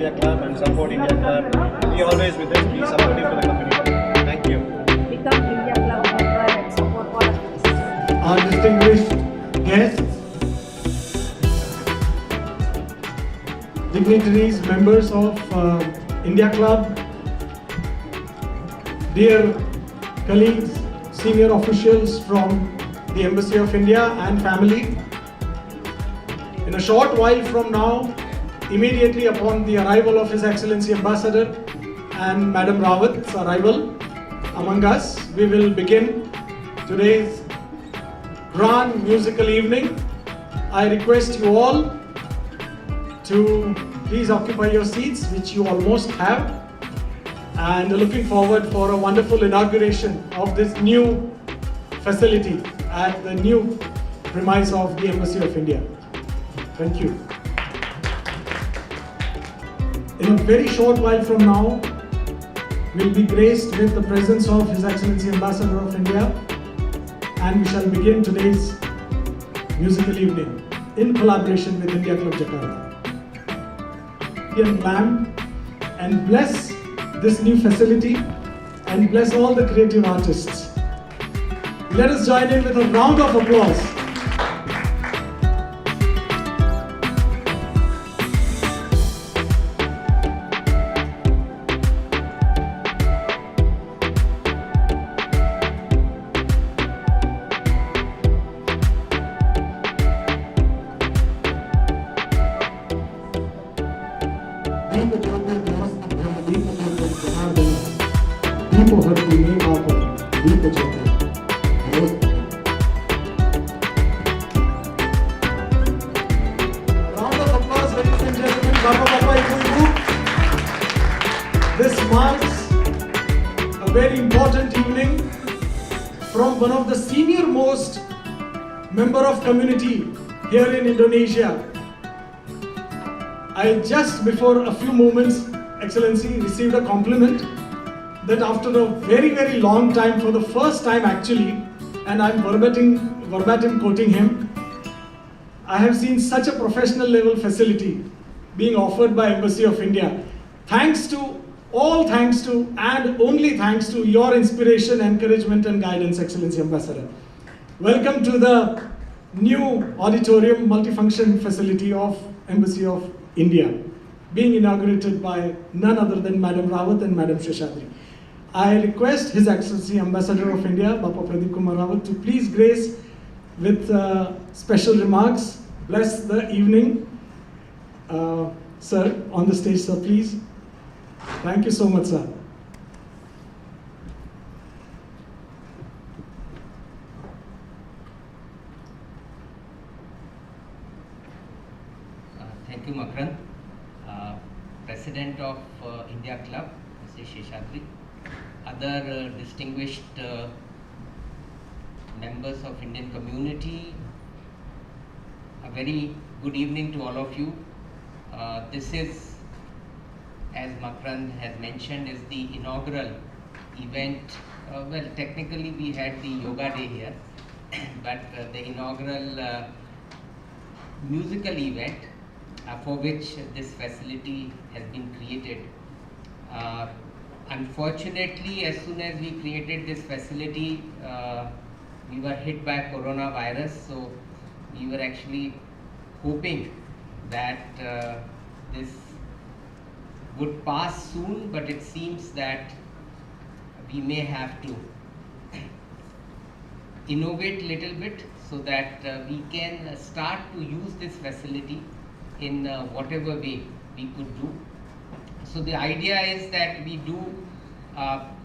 India Club and support India Club. Be always with us. Be supportive for the community. Thank you. Become India Club member and support all activities. Our distinguished guests, dignitaries, members of India Club, dear colleagues, senior officials from the Embassy of India and family. In a short while from now, immediately upon the arrival of His Excellency Ambassador and Madam Rawat's arrival among us, we will begin today's grand musical evening. I request you all to please occupy your seats, which you almost have, and looking forward for a wonderful inauguration of this new facility at the new premise of the Embassy of India. Thank you. In a very short while from now, we'll be graced with the presence of His Excellency Ambassador of India, and we shall begin today's musical evening in collaboration with India Club Jakarta. Ma'am, and bless this new facility and bless all the creative artists. Let us join in with a round of applause. This marks a very important evening from one of the senior most member of community here in Indonesia. I just before a few moments, Excellency, received a compliment that after a very long time, for the first time actually, and I'm verbatim quoting him, I have seen such a professional level facility being offered by Embassy of India. Thanks to, and only thanks to your inspiration, encouragement and guidance, Excellency Ambassador. Welcome to the new auditorium multifunction facility of Embassy of India, being inaugurated by none other than Madam Rawat and Madam Seshadri. I request His Excellency Ambassador of India, Bapa Pradeep Kumar Rawat, to please grace with special remarks. Bless the evening. Sir, on the stage, sir, please. Thank you so much, sir. Thank you, Makran. President of India Club, Mr. Seshadri, other distinguished members of Indian community, a very good evening to all of you. This is, as Makran has mentioned, is the inaugural event. Well, technically we had the yoga day here, but the inaugural musical event for which this facility has been created. Unfortunately, as soon as we created this facility, we were hit by coronavirus, so we were actually hoping that this would pass soon, but it seems that we may have to innovate a little bit so that we can start to use this facility in whatever way we could do. So the idea is that we do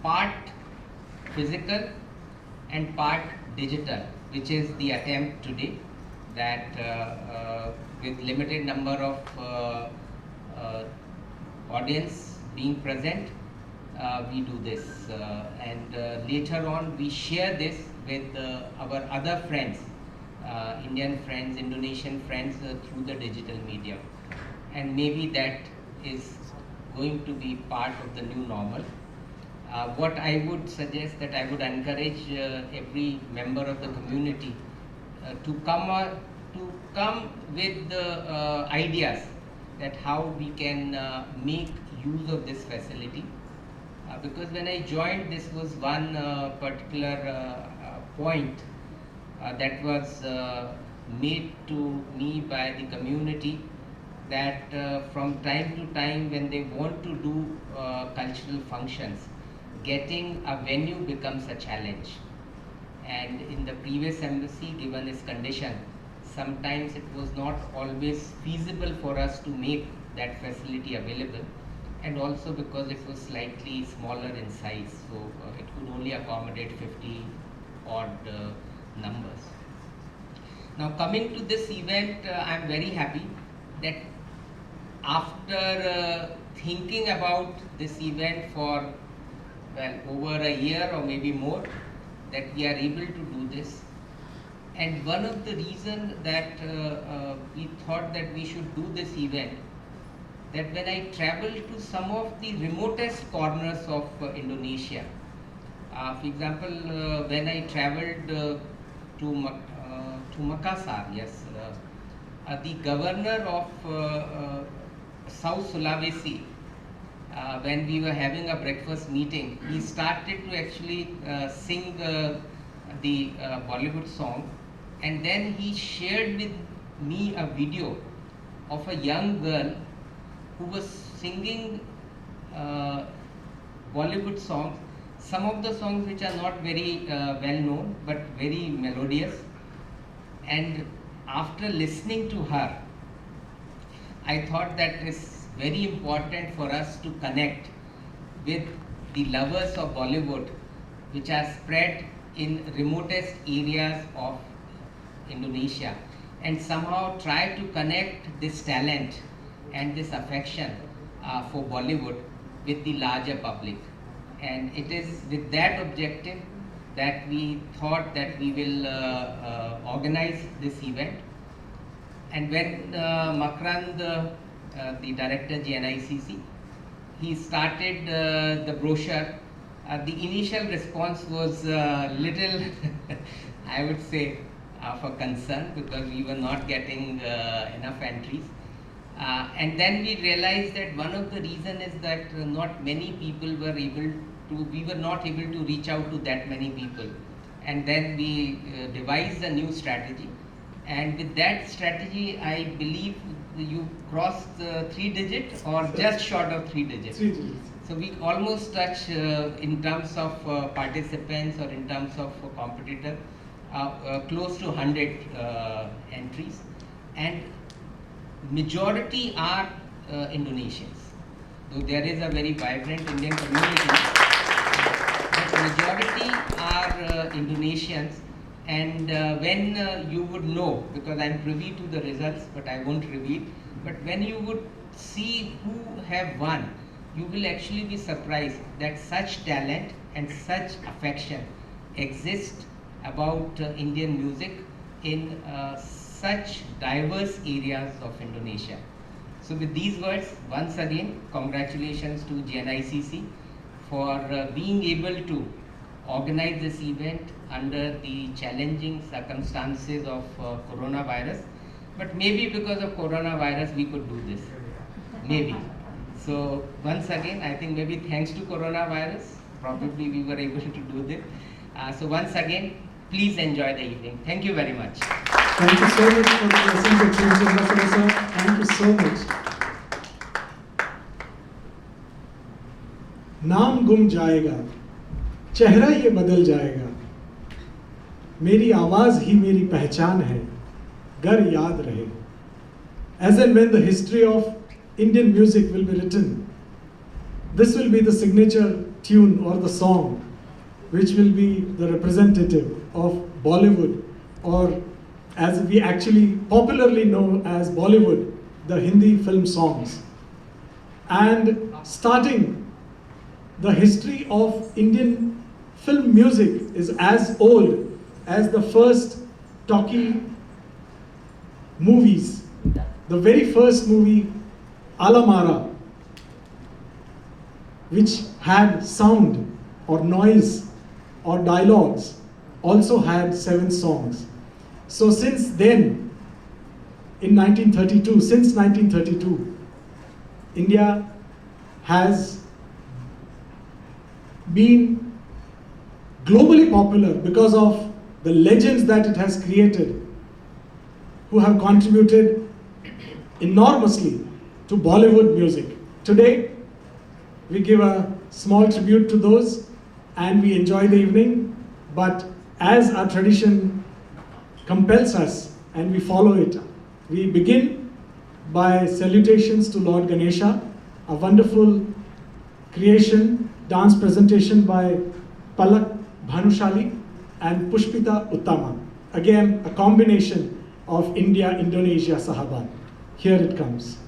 part physical and part digital, which is the attempt today, that with limited number of audience being present, we do this, and later on we share this with our other friends, Indian friends, Indonesian friends, through the digital media, and maybe that is going to be part of the new normal. What I would suggest, that I would encourage every member of the community to come with the ideas that how we can make use of this facility. Because when I joined, this was one particular point that was made to me by the community, that from time to time when they want to do cultural functions, getting a venue becomes a challenge. And in the previous embassy, given its condition, sometimes it was not always feasible for us to make that facility available, and also because it was slightly smaller in size, so it could only accommodate 50 odd numbers. Now coming to this event, I am very happy that after thinking about this event for over a year or maybe more, that we are able to do this. And one of the reasons that we thought that we should do this event, that when I traveled to some of the remotest corners of Indonesia, for example, when I traveled to Makassar, yes, the governor of South Sulawesi, when we were having a breakfast meeting, he started to actually sing the Bollywood song, and then he shared with me a video of a young girl who was singing Bollywood songs, some of the songs which are not very well known but very melodious. And after listening to her, I thought that it's very important for us to connect with the lovers of Bollywood, which are spread in remotest areas of Indonesia, and somehow try to connect this talent and this affection for Bollywood with the larger public. And it is with that objective that we thought that we will organize this event. And when Makrand, the director GNICC, he started the brochure, the initial response was little, I would say, for concern, because we were not getting enough entries. And then we realized that one of the reasons is that not many people were able to, we were not able to reach out to that many people. And then we devised a new strategy. And with that strategy, I believe you crossed 3 digits or just short of 3 digits. 3 digits. So we almost touch in terms of participants or in terms of competitor, close to 100 entries. And majority are Indonesians. Though there is a very vibrant Indian community, but majority are Indonesians. And when you would know, because I am privy to the results, but I won't reveal, but when you would see who have won, you will actually be surprised that such talent and such affection exist about Indian music in such diverse areas of Indonesia. So with these words, once again, congratulations to GNICC for being able to organize this event under the challenging circumstances of coronavirus. But maybe because of coronavirus we could do this, maybe. So once again, I think maybe thanks to coronavirus, probably we were able to do this. So once again, please enjoy the evening. Thank you very much. Thank you so much for the blessings of James sir. Thank you so much. नाम गुम जाएगा, चेहरा ये बदल जाएगा, मेरी आवाज ही मेरी पहचान है, गर याद रहे. As and when the history of Indian music will be written, this will be the signature tune or the song which will be the representative of Bollywood, or as we actually popularly know as Bollywood, the Hindi film songs. And starting the history of Indian film music is as old as the first talkie movies. The very first movie, Alamara, which had sound or noise or dialogues, also had 7 songs. So since then, in 1932, since 1932, India has been globally popular because of the legends that it has created, who have contributed enormously to Bollywood music. Today, we give a small tribute to those and we enjoy the evening, but as our tradition compels us and we follow it, we begin by salutations to Lord Ganesha, a wonderful creation, dance presentation by Palak Bhanushali and Pushpita Uttama. Again, a combination of India-Indonesia Sahaban. Here it comes.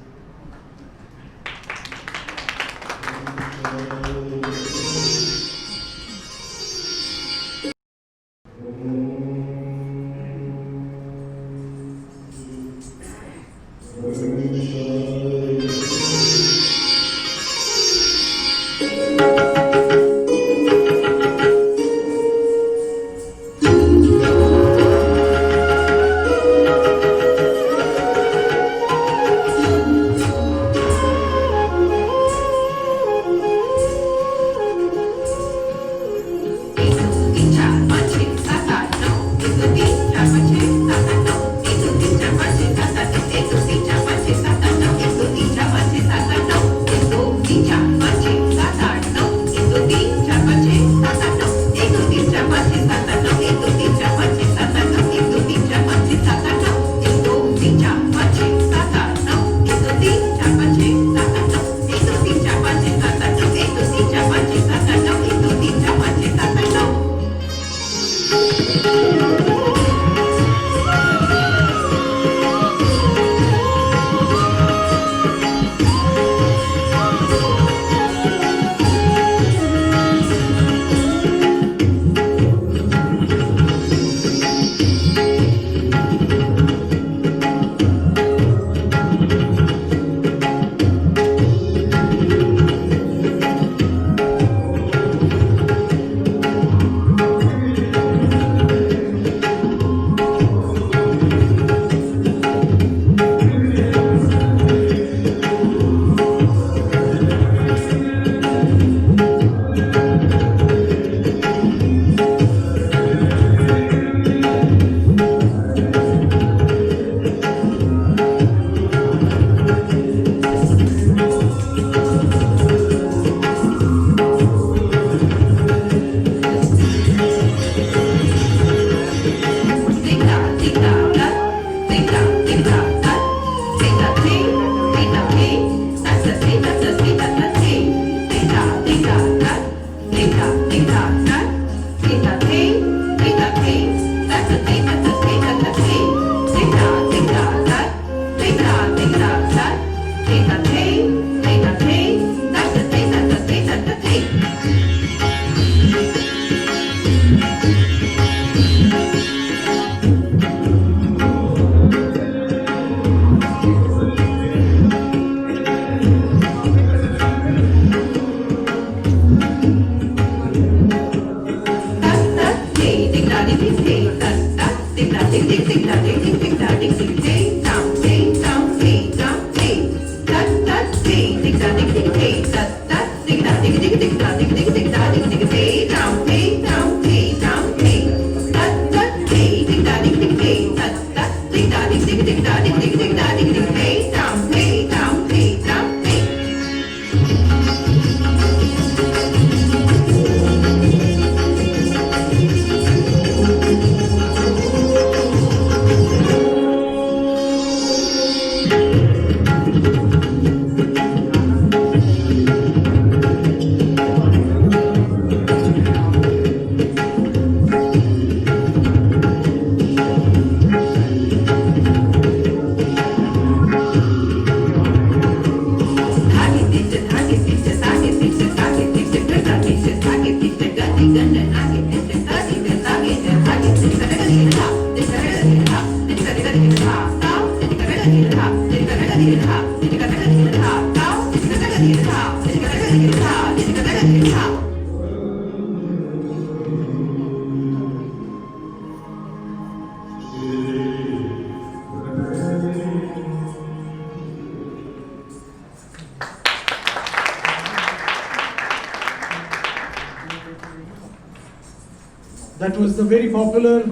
that was the very popular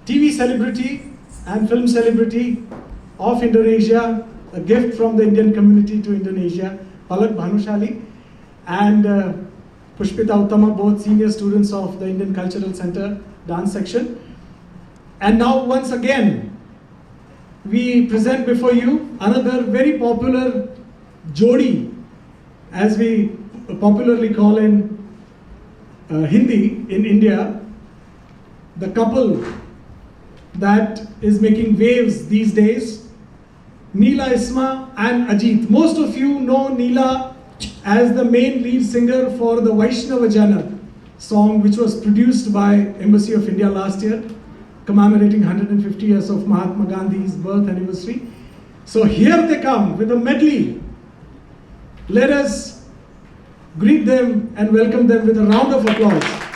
TV celebrity and film celebrity of Indonesia, a gift from the Indian community to Indonesia, Palak Bhanushali, and Pushpita Uttama, both senior students of the Indian Cultural Center dance section. And now once again, we present before you another very popular Jodi, as we popularly call in Hindi in India, the couple that is making waves these days, Neela Isma and Ajit. Most of you know Neela as the main lead singer for the Vaishnava Jana song, which was produced by Embassy of India last year, commemorating 150 years of Mahatma Gandhi's birth anniversary. So here they come with a medley. Let us greet them and welcome them with a round of applause.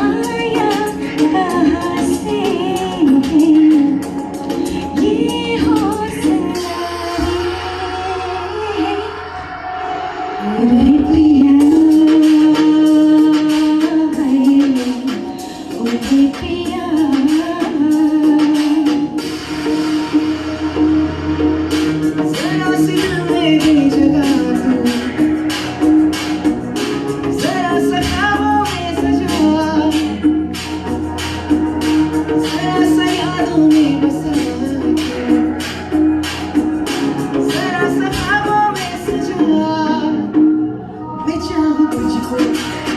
आया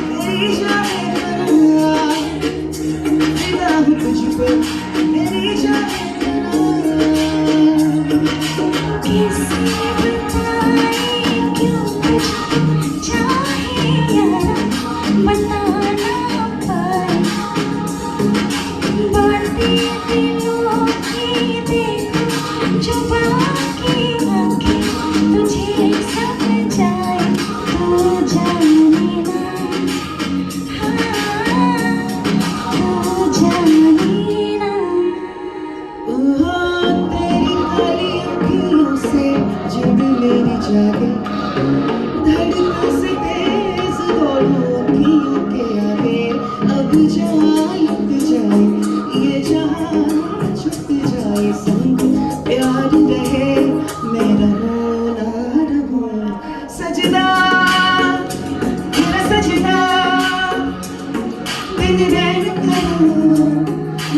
मेरी जाने तना फिदा हूँ तुझ पे मेरी जाने कैसे बताएं क्यों मुझे चाहे यार बता ना पाए बातें दिलों की देखो जुबा की आंखें तुझे समझाए तू जाने ना हाँ तू जाने ना तेरी काली अखियों से जब मेरी जागे धड़कन से तेज दौड़ो अखियों के आगे अब जाए लुट जाए ये जहां छुट जाए संग प्यार रहे मैं रहूं ना रहूं सजना मेरा सजना दिन रैन करूं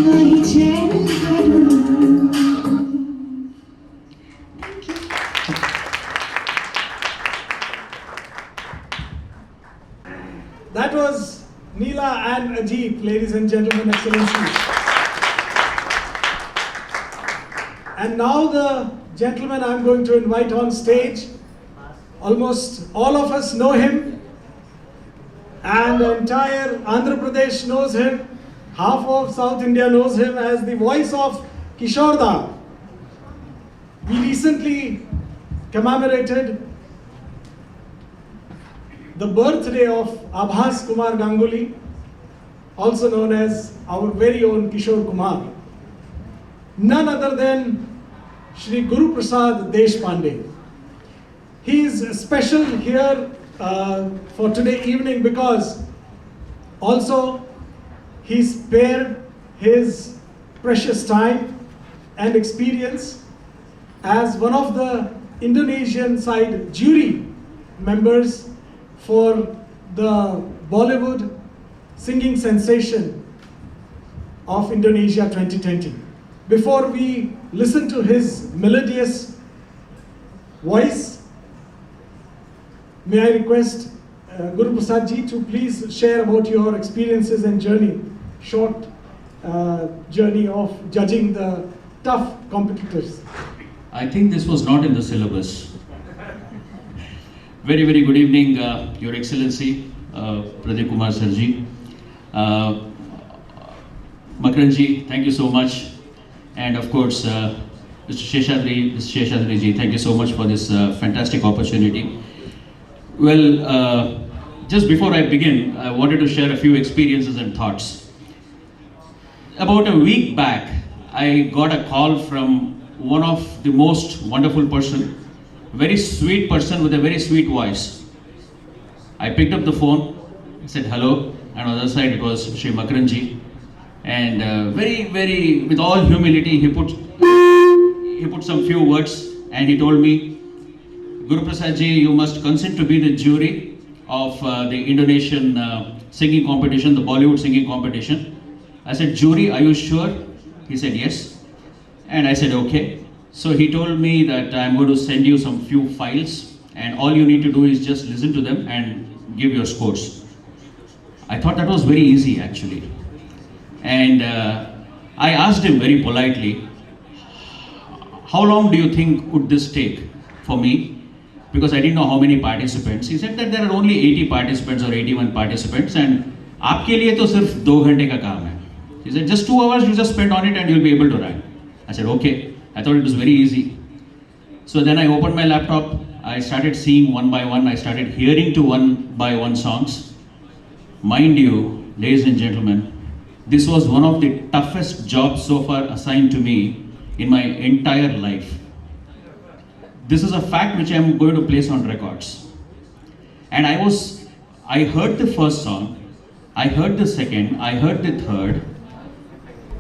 नहीं चैन करूं That was Neela and Ajit, ladies and gentlemen, excellencies. And now the gentleman I'm going to invite on stage, almost all of us know him, and the entire Andhra Pradesh knows him, half of South India knows him as the voice of Kishore Da. We recently commemorated the birthday of Abhas Kumar Ganguly, also known as our very own Kishore Kumar. None other than Shri Guru Prasad Deshpande. He is special here for today evening because also he spared his precious time and experience as one of the Indonesian side jury members for the Bollywood singing sensation of Indonesia 2020. Before we listen to his melodious voice, may I request Guru Prasad ji to please share about your experiences and journey, short journey of judging the tough competitors. I think this was not in the syllabus. Very, very good evening, Your Excellency, Pradeep Kumar Sarji. Makranji, thank you so much. And of course, Mr. Sheshadri ji, thank you so much for this fantastic opportunity. Well, just before I begin, I wanted to share a few experiences and thoughts. About a week back, I got a call from one of the most wonderful person, very sweet person with a very sweet voice. I picked up the phone, said hello, and on the other side it was Shri Makranji. And very, with all humility, he put some few words and he told me, Guru Prasad ji, you must consent to be the jury of the Indonesian singing competition, the Bollywood singing competition. I said, jury, are you sure? He said, yes. And I said, okay. So he told me that I'm going to send you some few files and all you need to do is just listen to them and give your scores. I thought that was very easy actually. And I asked him very politely, how long do you think would this take for me? Because I didn't know how many participants. He said that there are only 80 participants or 81 participants and आपके लिए तो सिर्फ 2 घंटे का काम है. He said just 2 hours you just spend on it and you'll be able to write. I said okay. I thought it was very easy. So then I opened my laptop. I started seeing one by one. I started hearing to one by one songs. Mind you, ladies and gentlemen, this was one of the toughest jobs so far assigned to me in my entire life. This is a fact which I am going to place on records. And I heard the first song, I heard the second, I heard the third.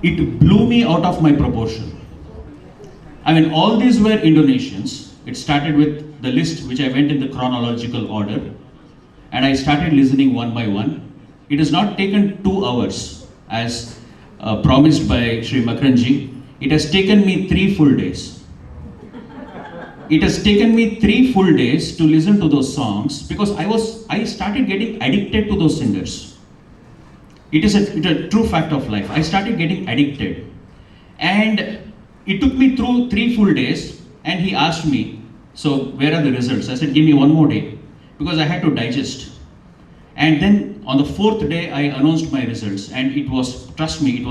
It blew me out of my proportion. I mean, all these were Indonesians. It started with the list which I went in the chronological order. And I started listening one by one. It has not taken 2 hours as promised by Shri Makranji. It has taken me 3 full days. it has taken me 3 full days to listen to those songs because I started getting addicted to those singers. It is a true fact of life. I started getting addicted, and it took me through 3 full days, and he asked me, so where are the results? I said, give me 1 more day, because I had to digest. And then on the 4th day, I announced my results, and it was, trust me, it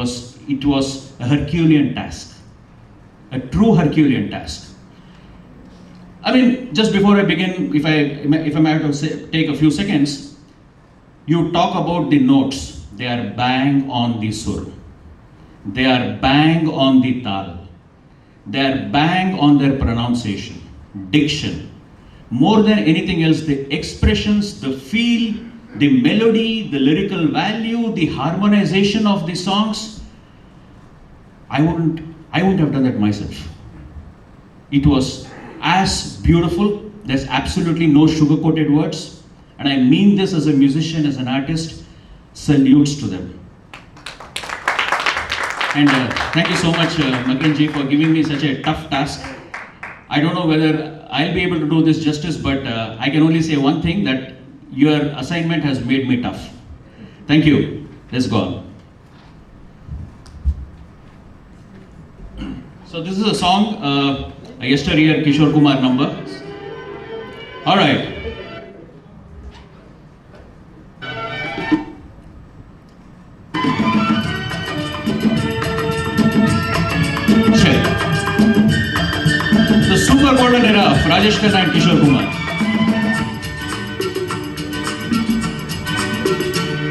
was a Herculean task, a true Herculean task. I mean, just before I begin, if I may have to take a few seconds, you talk about the notes. They are bang on the sur. They are bang on the tal. They are bang on their pronunciation, diction. More than anything else, the expressions, the feel, the melody, the lyrical value, the harmonization of the songs. I wouldn't have done that myself. It was as beautiful. There's absolutely no sugar-coated words. And I mean this as a musician, as an artist. Salutes to them. And thank you so much, Makranji, for giving me such a tough task. I don't know whether I'll be able to do this justice, but I can only say one thing, that your assignment has made me tough. Thank you. Let's go on. So this is a song, a yesteryear Kishore Kumar number. All right. The super golden era of Rajesh Khanna and Kishore Kumar.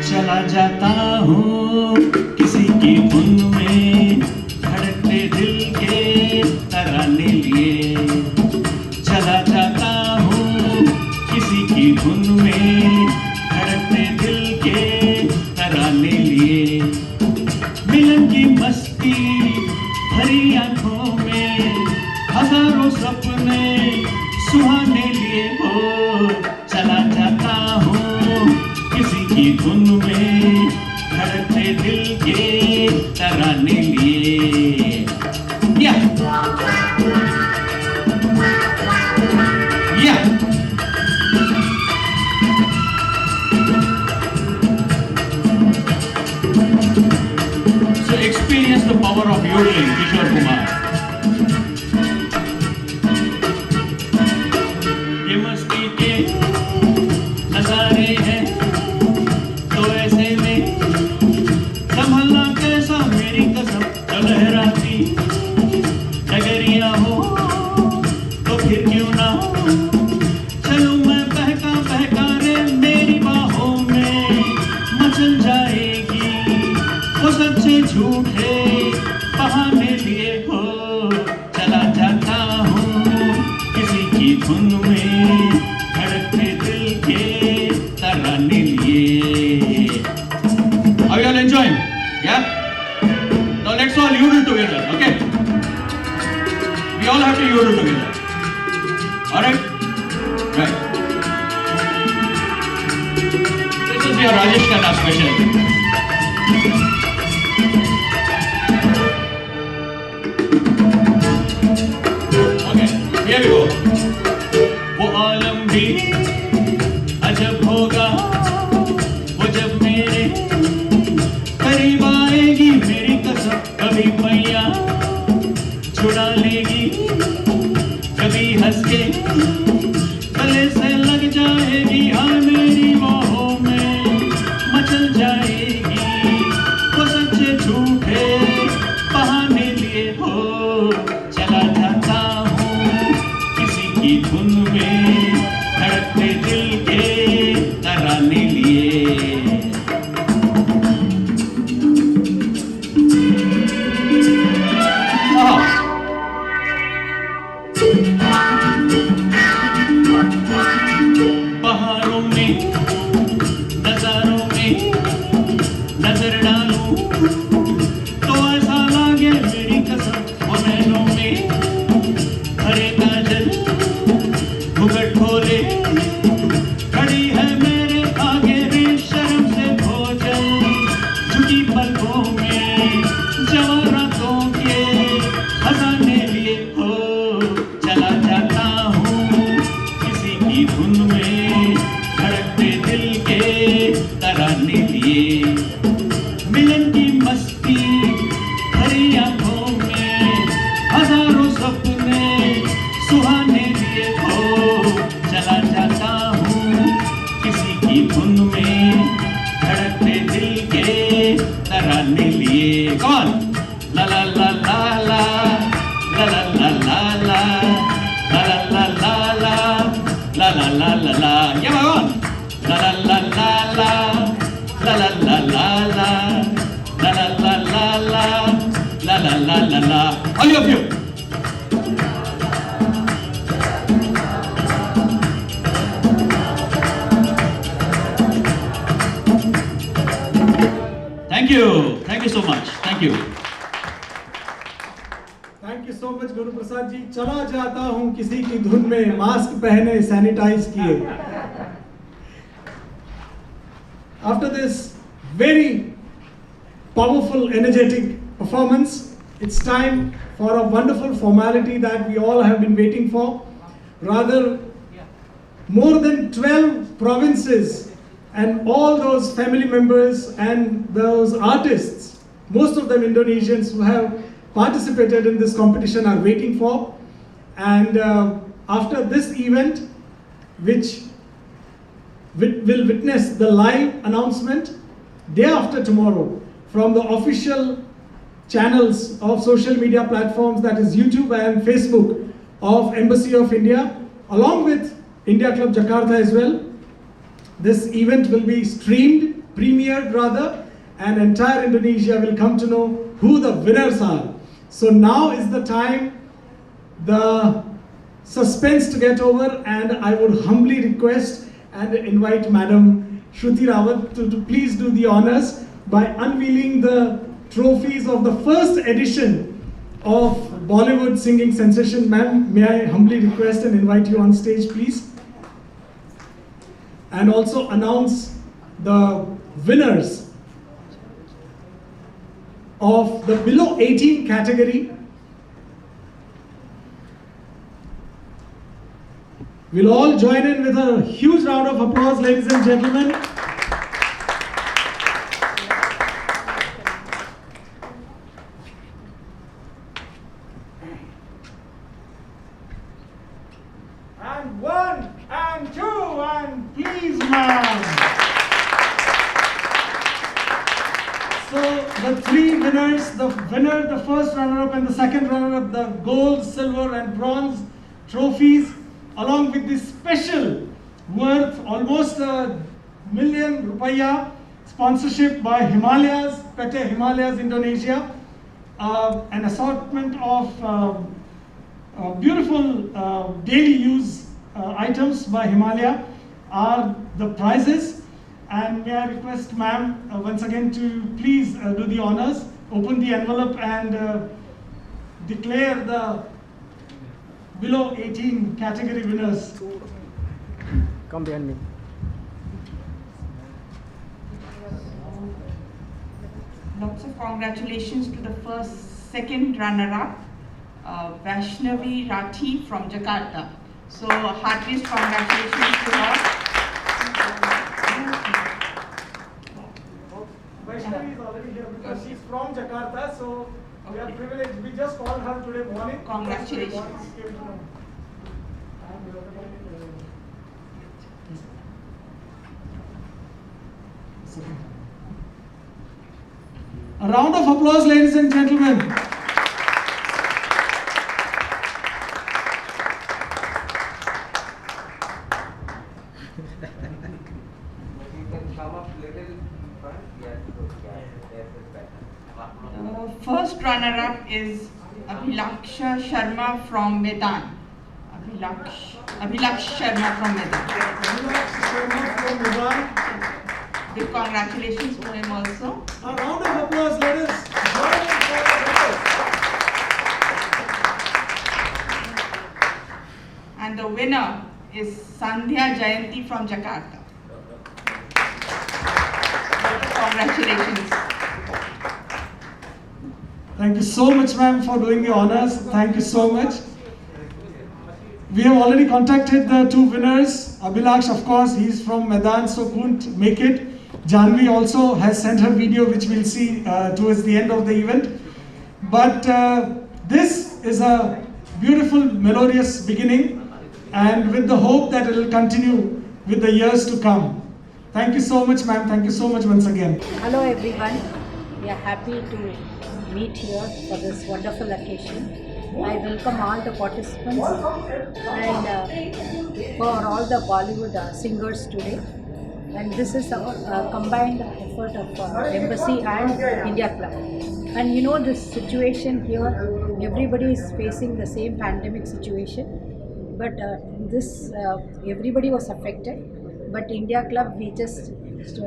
चला जाता हूँ किसी की धुन में, धड़कते दिल के तराने लिए। चला जाता हूँ किसी की धुन में, धड़कते दिल के तराने लिए। मिलन की मस्ती भरी आंखों में, हजारों सपने सुहाने लिए हो। चला जाता हूँ किसी की धुन में, धड़कते दिल के तराने लिए। या So experience the power of yodeling, Kishore Kumar. ये मस्ती के नजारे हैं, तो ऐसे में संभलना कैसा, मेरी कसम जो लहराती डगरिया हो, तो फिर क्यों ना चलूं मैं बहका बहका रे, मेरी बाहों में मचल जाएगी वो सच्चे झूठे बहाने लिए हो। चला जाता हूँ किसी की धुन में, धड़कते दिल के तराने लिए। Are you all enjoying? Yeah? Now let's all yodel together, okay? We all have to yodel together. Alright? Right. This is your Rajesh Khanna special. Okay, here we go. वो आलम भी अजब होगा, वो जब मेरे करीब आएगी, मेरी कसम कभी मैया छुड़ा लेगी, कभी हंस के गले से लग जाएगी, हाँ मेरी बाहों में मचल जाएगी वो सच्चे झूठे बहाने लिए हो। चला जाता हूँ किसी की धुन में, धड़कते दिल के तराने लिए। बहारों में नजारों में नजर डालूं, तो ऐसा लागे मेरी कसम वो नैनों में हरे काजल घूंघट खोले, खड़ी है मेरे आगे रे शर्म से भोजल, झुकी पलकों में जवारातों के खजाने लिए हो। चला जाता तराने लिए मिलन की मस्ती भरी आंखों में हजारों सपने सुहाने लिए हो चला जाता हूँ किसी की धुन में धड़कते दिल के तराने लिए कौन ला ला ला ला ला ला ला ला ला ला ला ला ला ला ला ला ला ला ये कौन ला ला ला ला ला ला ला ला ला ला ला ला ला ला ला ला ला ला all of you thank you so much thank you thank you so much Guru Prasad ji. चला जाता हूं किसी की धुन में, मास्क पहने सैनिटाइज किए। After this very powerful, energetic performance, it's time for a wonderful formality that we all have been waiting for. Rather, more than 12 provinces and all those family members and those artists, most of them Indonesians who have participated in this competition are waiting for. And after this event, which will witness the live announcement day after tomorrow from the official channels of social media platforms, that is YouTube and Facebook of Embassy of India, along with India Club Jakarta as well. This event will be streamed, premiered rather, and entire Indonesia will come to know who the winners are. So now is the time, the suspense to get over, and I would humbly request and invite Madam Shruti Rawat to please do the honors by unveiling the trophies of the first edition of Bollywood singing sensation. Ma'am, may I humbly request and invite you on stage, please? And also announce the winners of the below 18 category. We'll all join in with a huge round of applause, ladies and gentlemen. And 1 and 2 and please, ma'am. So the three winners, the winner, the first runner-up and the second runner-up, the gold, silver and bronze trophies, along with this special worth almost $1 million sponsorship by Himalayas, Pete Himalayas Indonesia, an assortment of beautiful daily use items by Himalaya are the prizes. And may I request ma'am once again to please do the honors, open the envelope and declare the below 18 category winners. Come behind me. Lots of congratulations to the second runner-up, Vaishnavi Rathi from Jakarta. So heartiest congratulations to her. Vaishnavi is already here because she's from Jakarta, so we are privileged. We just called her today morning. Congratulations. A round of applause, ladies and gentlemen. The first runner-up is Abhilaksha Sharma from Medan. Abhilaksh Sharma from Medan. Big congratulations to him also. A round of applause, let us join in for the winners. And the winner is Sandhya Jayanti from Jakarta. Congratulations. Thank you so much, ma'am, for doing the honors. Thank you so much. We have already contacted the two winners. Abhilaksh, of course, he's from Medan, so couldn't make it. Janvi also has sent her video, which we'll see towards the end of the event. But this is a beautiful, melodious beginning, and with the hope that it will continue with the years to come. Thank you so much, ma'am. Thank you so much once again. Hello everyone, we are happy to meet here for this wonderful occasion. I welcome all the participants and for all the Bollywood singers today. And this is a combined effort of Embassy and India Club. And you know, this situation here, everybody is facing the same pandemic situation, but everybody was affected. But India Club, we just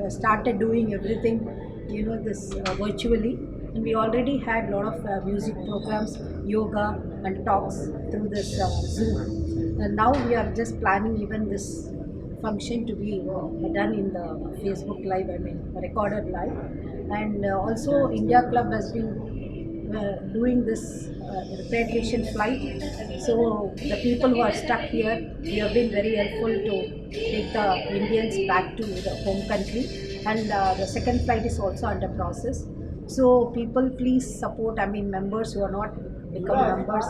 started doing everything, you know, this virtually, and we already had a lot of music programs, yoga and talks through this Zoom. And now we are just planning even this function to be done in the Facebook Live, recorded live. And also India Club has been doing this repatriation flight. So the people who are stuck here, we have been very helpful to take the Indians back to the home country. And the second flight is also under process. So people, please support, members who are not become members,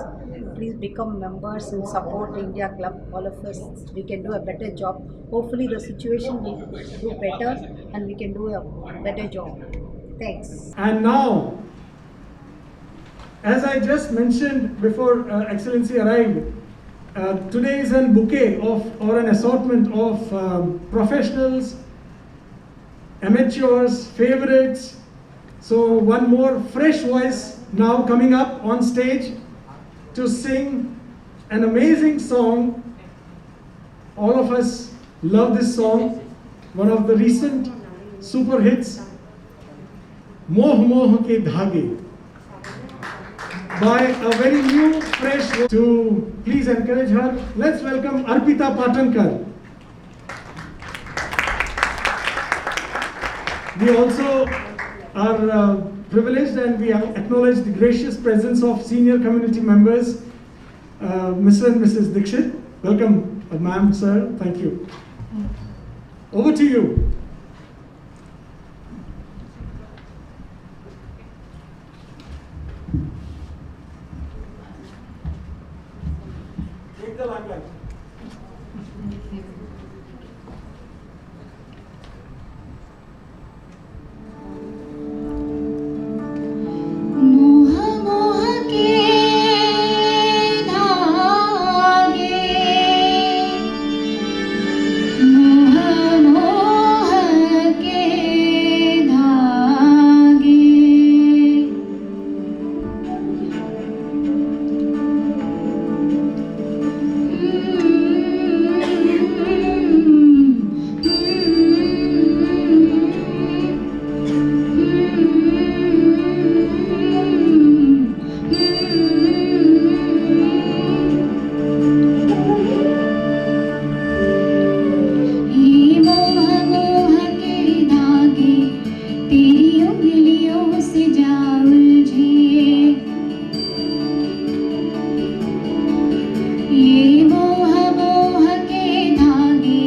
please become members and support India Club. All of us, we can do a better job. Hopefully the situation will do better and we can do a better job. Thanks. And now, as I just mentioned before Excellency arrived, today is a bouquet of, or an assortment of professionals, amateurs, favorites. So one more fresh voice now coming up on stage to sing an amazing song. All of us love this song, one of the recent super hits, Moh Moh Ke Dhage, by a very new, fresh voice. To please encourage her, let's welcome Arpita Patankar. We also are privileged and we acknowledge the gracious presence of senior community members, Mr. and Mrs. Dixit. Welcome, ma'am, sir. Thank you. Over to you. Take the limelight. मोह मोह के धागे, मोह मोह के धागे, ये मोह मोह के धागे तेरी उंगलियों से जा उलझे, ये मोह मोह के धागे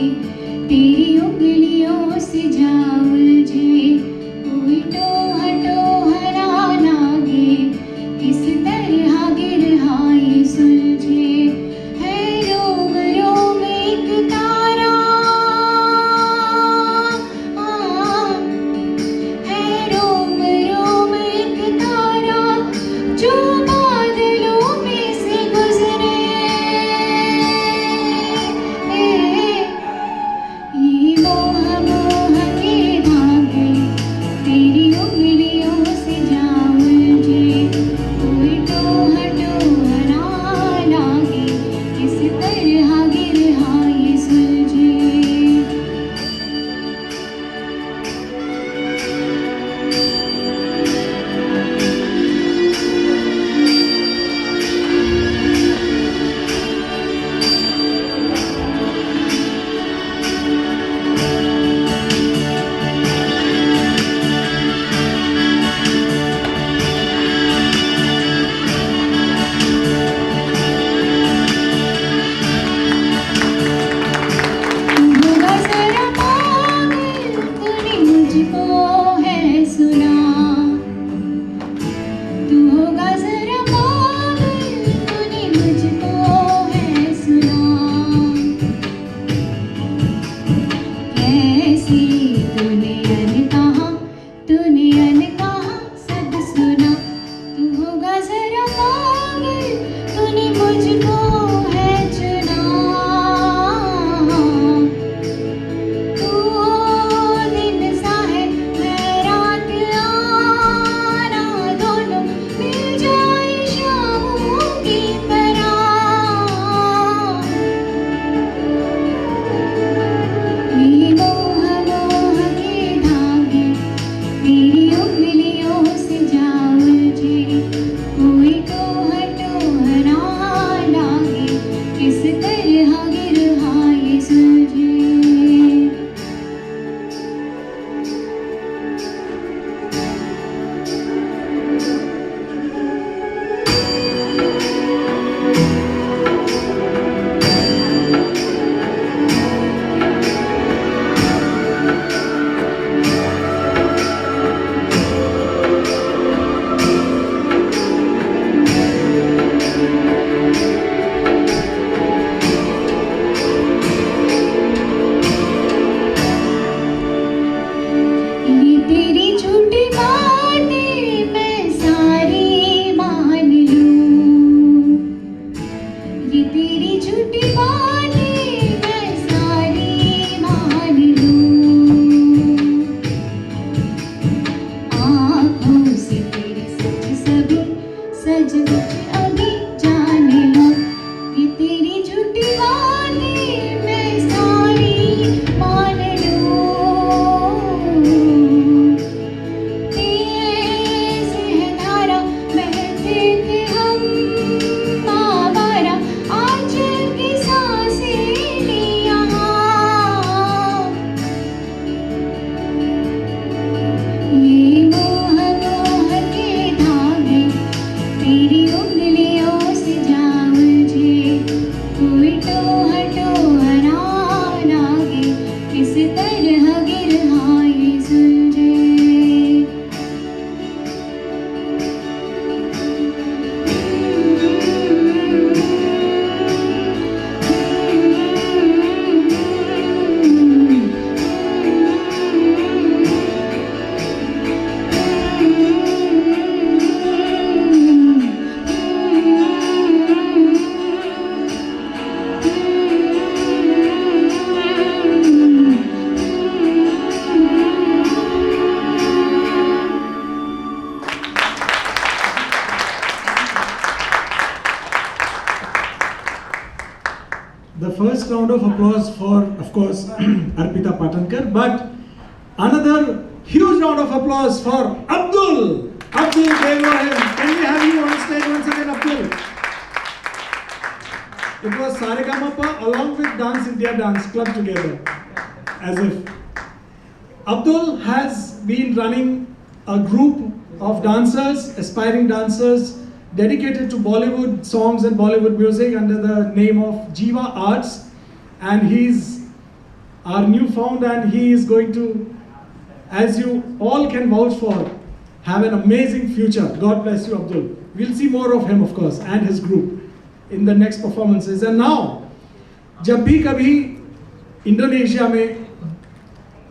तेरी उंगलियों से जा उलझे, कोई टोह टोहरा लागे किस तरह गिरहाए सुलझे, है रोम रोम एक तारा, है रोम रोम round of applause for, of course, Arpita Patankar, but another huge round of applause for Abdul. Abdul Devorahim. Can we have you on stage once again, Abdul? It was Saregamapa along with Dance India Dance Club together, as if. Abdul has been running a group of dancers, aspiring dancers, dedicated to Bollywood songs and Bollywood music under the name of Jiva Arts, and he's our newfound, and he is going to, as you all can vouch for, have an amazing future. God bless you, Abdul. We'll see more of him, of course, and his group in the next performances. And now, जब भी कभी Indonesia में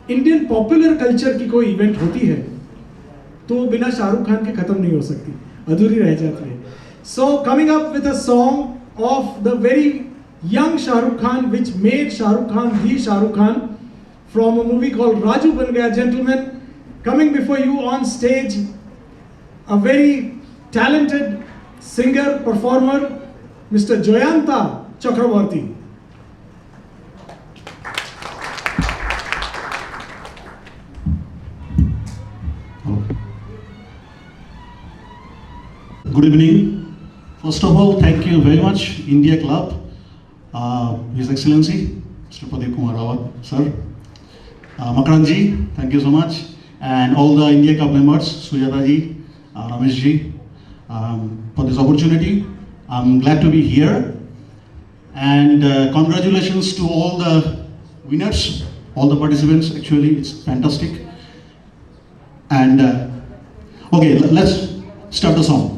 Indian popular culture की कोई event होती है तो बिना शाहरुख खान के खत्म नहीं हो सकती, अधूरी रह जाती है. So coming up with a song of the very young Shahrukh Khan, which made Shahrukh Khan the Shahrukh Khan, from a movie called Raju Ban Gaya. Gentlemen, coming before you on stage, a very talented singer, performer, Mr. Joyanta Chakravarti. Good evening. First of all, thank you very much, India Club, His Excellency, Mr. Pradeep Kumar Rawat, sir. Makran ji, thank you so much. And all the India Club members, Sujata ji, Ramesh ji, for this opportunity. I'm glad to be here. And congratulations to all the winners, all the participants. Actually, it's fantastic. And okay, let's start the song.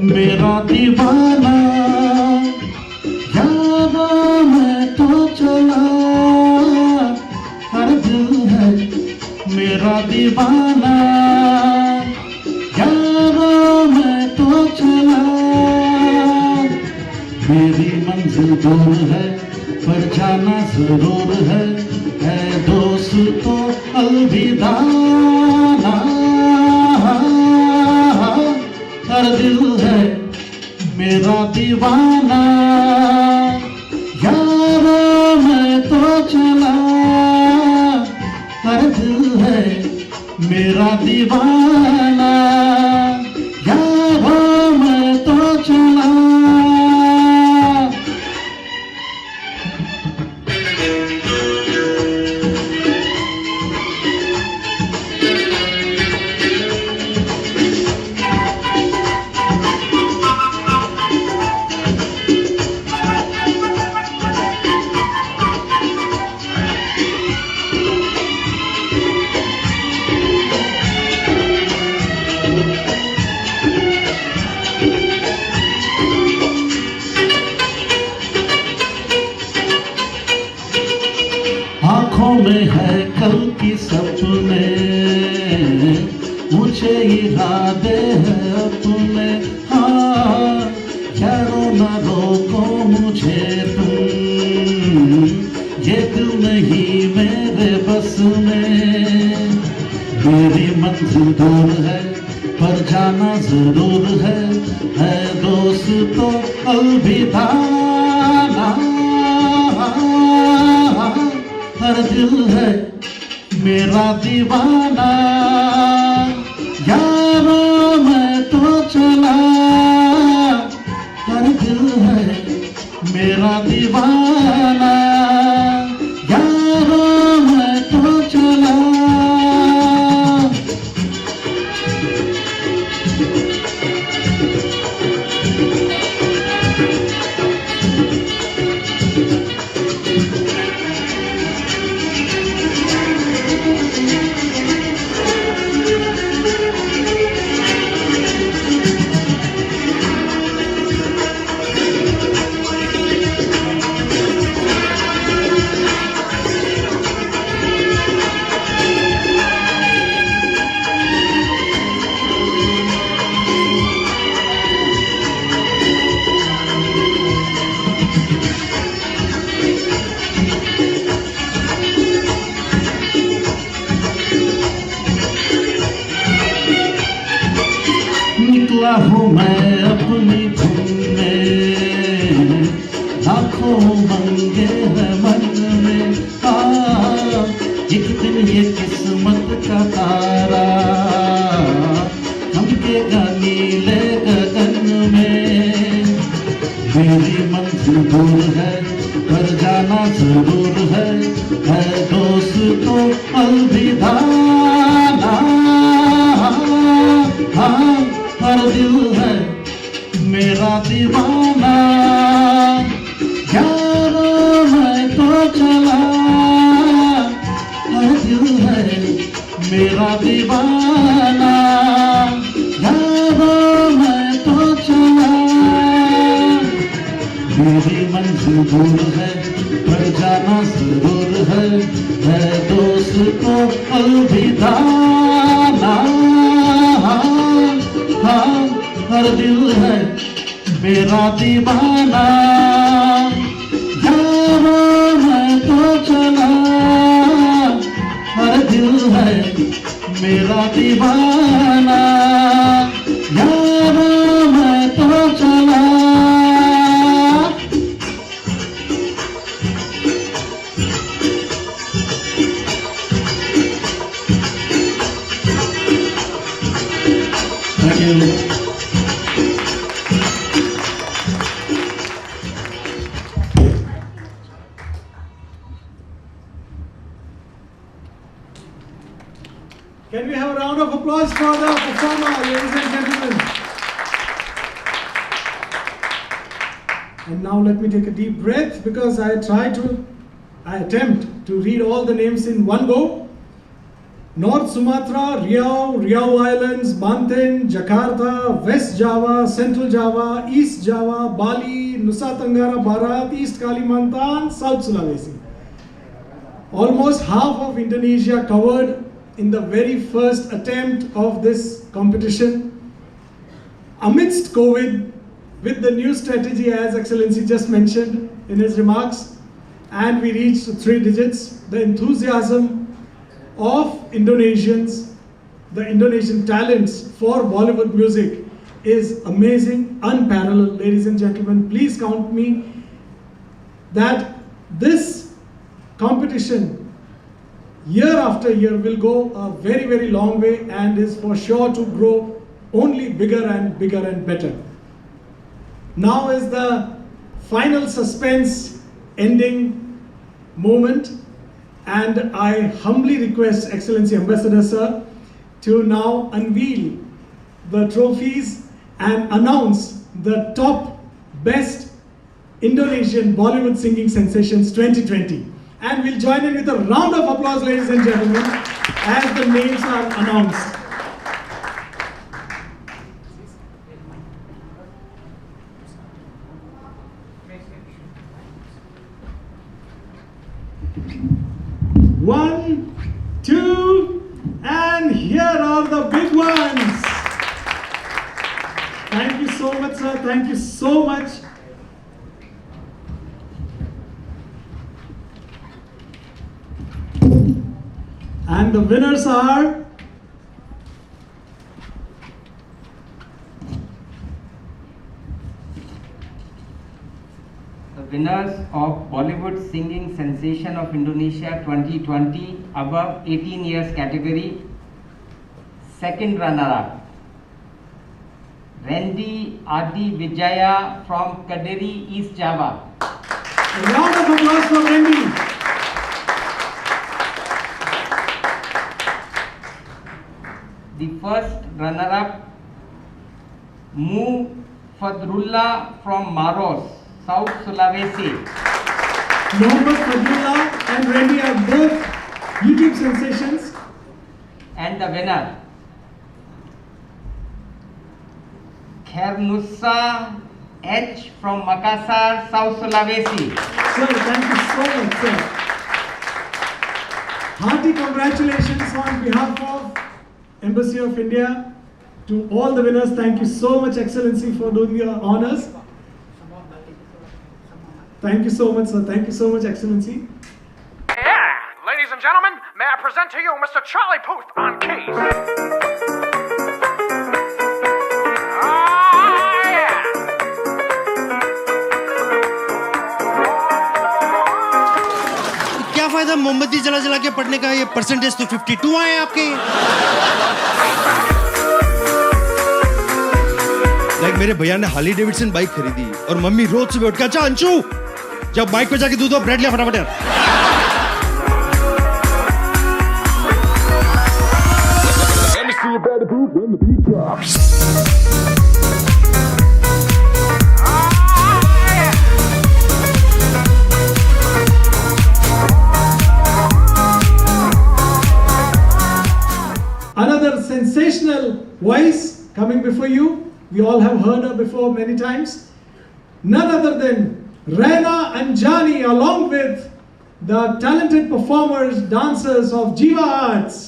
मेरा दीवाना यारों में तो चला, हर दिल है मेरा दीवाना यारों में तो चला. मेरी मंजिल दूर है पर जाना जरूर है दोस्त तो अलविदा ना. हर दिल है मेरा दीवाना यारों में तो चला, हर दिल है मेरा दीवाना यारों में तो चला. आँखों में है कल की सपने, ऊंचे इरादे हैं अपने. हाँ यारों न रोको मुझे तुम, ये दिल नहीं मेरे बस में. मेरी मंजिल दूर है पर जाना जरूर है दोस्त तो अलविदा ना. हर दिल है मेरा दीवाना यारों में तो चला, हर दिल है मेरा दीवाना यारों में तो निकला हूँ मैं अपनी धुन में, लाखों मंगे हैं मन में। एक दिन ये किस्मत का तारा चमकेगा नीले गगन में। मेरी मंजिल दूर है पर जाना जरूर है दोस्तों अलविदा। हाँ, हर दिल है मेरा दीवाना, यारों मैं तो चला। हर दिल है मेरा दीवाना, यारों मैं तो चला। मेरी मंजिल दूर है पर जाना जरूर है दोस्तों अलविदा। हाँ, हर दिल है मेरा दीवाना, यारों मैं तो चला। हर दिल है मेरा दीवाना, यारों मैं तो चला। Thank you. Can we have a round of applause for the performer, ladies and gentlemen? And now let me take a deep breath because I attempt to read all the names in one go. North Sumatra, Riau Islands, Banten, Jakarta, West Java, Central Java, East Java, Bali, Nusa Tenggara Barat, East Kalimantan, South Sulawesi. Almost half of Indonesia covered in the very first attempt of this competition. Amidst COVID, with the new strategy as Excellency just mentioned in his remarks, and we reached 3 digits, the enthusiasm of Indonesians, the Indonesian talents for Bollywood music is amazing, unparalleled. Ladies and gentlemen, please count me that this competition year after year will go a very, very long way and is for sure to grow only bigger and bigger and better. Now is the final suspense ending moment, and I humbly request Excellency Ambassador Sir to now unveil the trophies and announce the top best Indonesian Bollywood singing sensations 2020. And we'll join in with a round of applause, ladies and gentlemen, as the names are announced. One, two, and here are the big ones. Thank you so much, sir. Thank you so much. And the winners are the winners of Bollywood Singing Sensation of Indonesia 2020 above 18 years category. Second runner-up, Randy Adi Vijaya from Kaderi, East Java. A round of applause for Randy. The first runner-up, Mu Fadrullah from Maros, South Sulawesi. Mohammed Fadrullah and Randy are both YouTube sensations. And the winner, Khernusa H from Makassar, South Sulawesi. Sir, thank you so much, sir. Hearty congratulations on behalf of Embassy of India to all the winners. Thank you so much, Excellency, for doing the honors. Thank you so much, sir. Thank you so much, Excellency. Yeah, ladies and gentlemen, may I present to you Mr. Charlie Puth on keys. मोमबत्ती जला जला के पढ़ने का ये percentage तो 52 आए आपके। लाइक मेरे भैया ने हार्ली डेविडसन बाइक खरीदी और मम्मी रोज सुबह उठ के, अच्छा अंशु जब बाइक पे जाके दूध और ब्रेड लिया फटाफट यार। Another sensational voice coming before you. We all have heard her before many times. None other than Raina Anjani, along with the talented performers, dancers of Jiva Arts.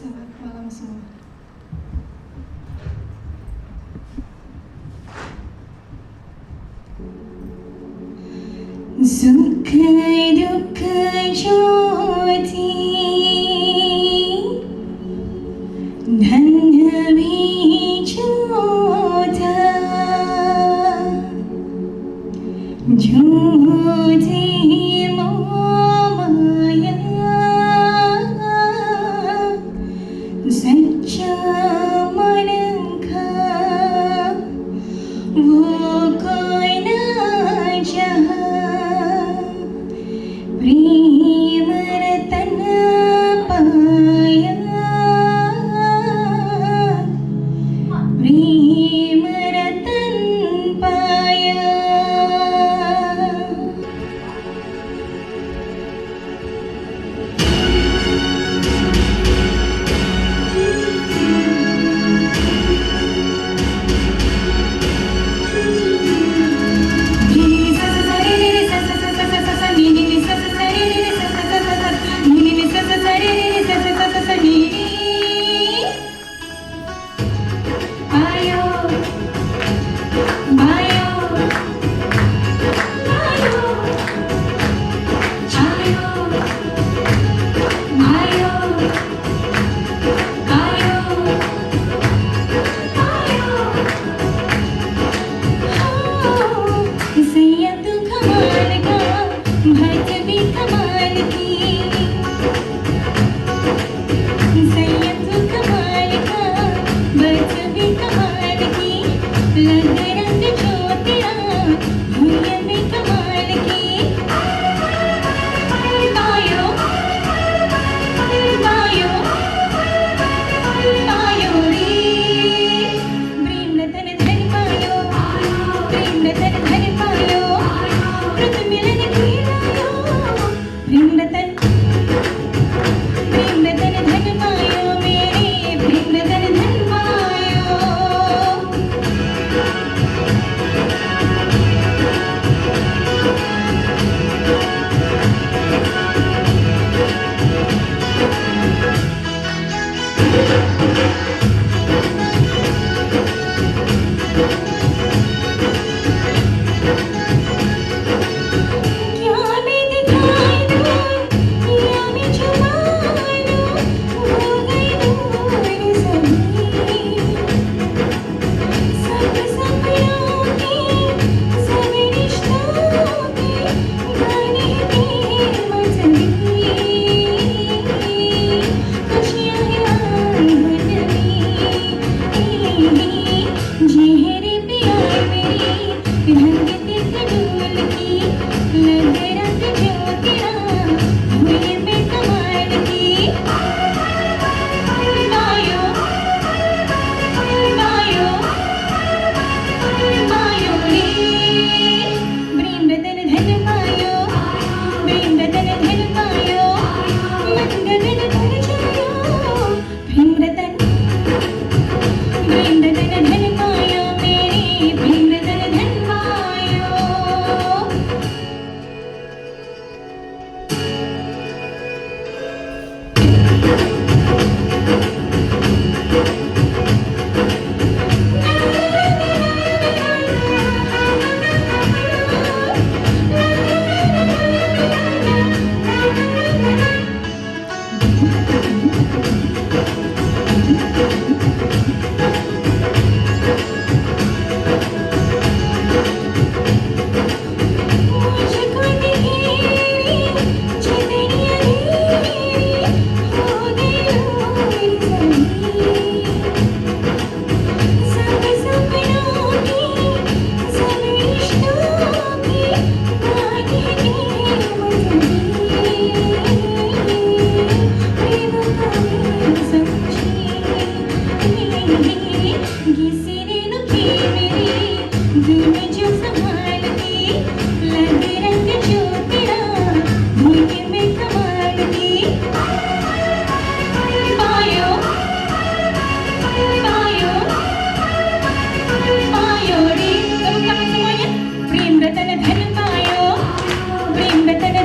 Selamat malam semua. सुख दुख ज्योति धन भी ज्योता ज्योति माया सच्चा मन का वो कोई ना चाहा प्रेम रतन पाया प्रेम रतन पाया।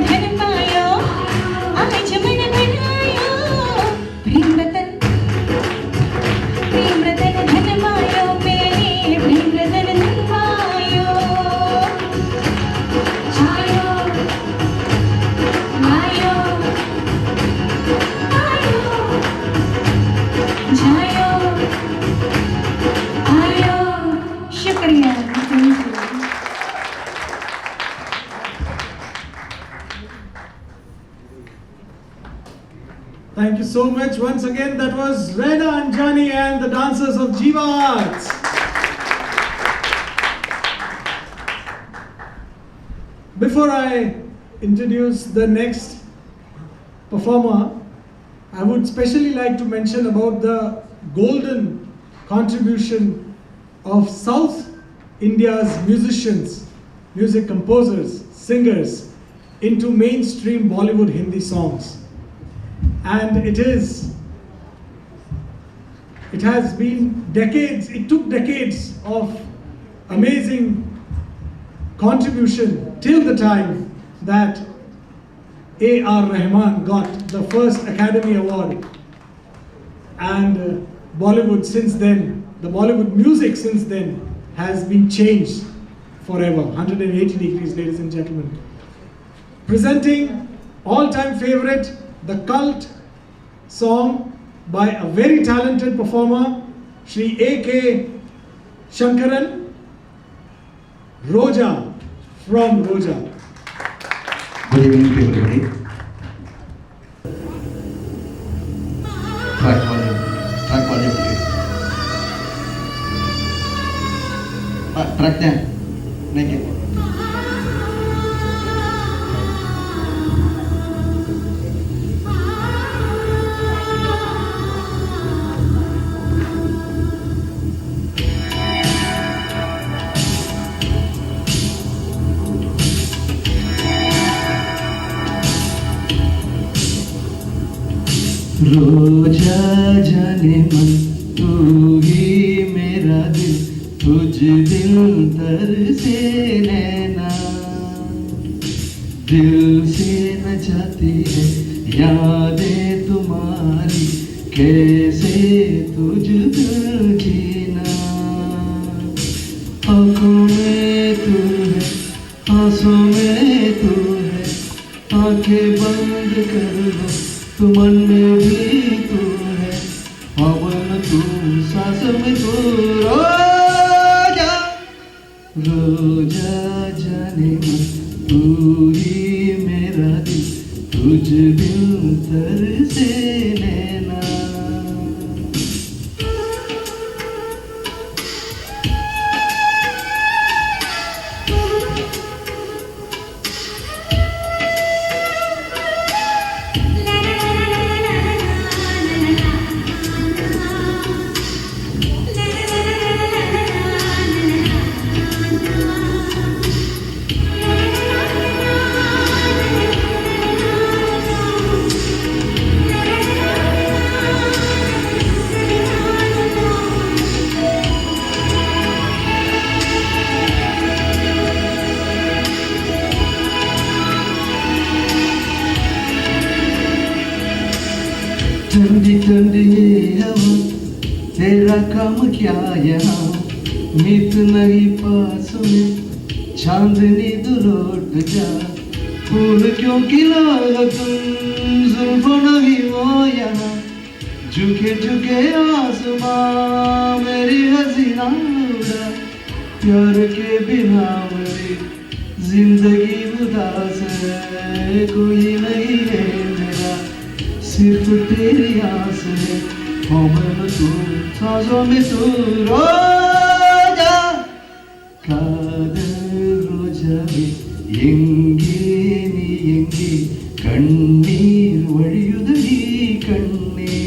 धन पायो आज मन बनायो प्रेम रतन धन पायो मैंने प्रेम रतन धन पायो छायो आयो जायो आयो शुक्रिया thank you Thank you so much. Once again, that was Rena Anjani and the dancers of Jiva Arts. Before I introduce the next performer, I would specially like to mention about the golden contribution of South India's musicians, music composers, singers into mainstream Bollywood Hindi songs. And it has been decades, it took decades of amazing contribution till the time that A.R. Rahman got the first Academy Award. And Bollywood since then, the Bollywood music since then has been changed forever, 180 degrees, ladies and gentlemen. Presenting all-time favorite, the cult song by a very talented performer, Shri A.K. Shankaran, Roja from Roja. Good evening to everybody. Track volume please. Track there, naked. रोजा जाने मन तू ही मेरा दिल तुझ दिल दर से नैना दिल से न जाती है यादें तुम्हारी कैसे तुझ दिल जीना आँखों में तू है आंसू में तू है आंखें बंद कर लो तू मन में भी तू है पवन तू सांस में तू रोजा रोजा जाने मन तू ही मेरा दिल तुझ दिल तर से नैना ठंडी ठंडी हवा तेरा काम क्या यहाँ मीत नहीं पास में चांदनी दुलट जा फूल क्यों खिलाओ तुम जुल्फों नहीं हो यहाँ झुके झुके आसमां मेरी हसीना उड़ा प्यार के बिना मेरी जिंदगी उदास है कोई नहीं है मेरा सिर्फ तेरी आस है पवन तू सांसों में तू रोजा कादल रोजावे எங்கே நீ எங்கே கண்ணீர் வழியுதடி கண்ணே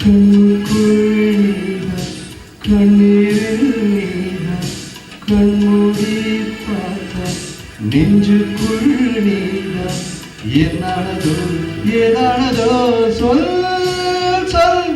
கண்ணுக்குள் நீதான் கண்ணீரில் நீதான் கண்மூடி பார்த்தா நெஞ்சுக்குள் நீதான் என்னானதோ ஏதானதோ சொல் சொல்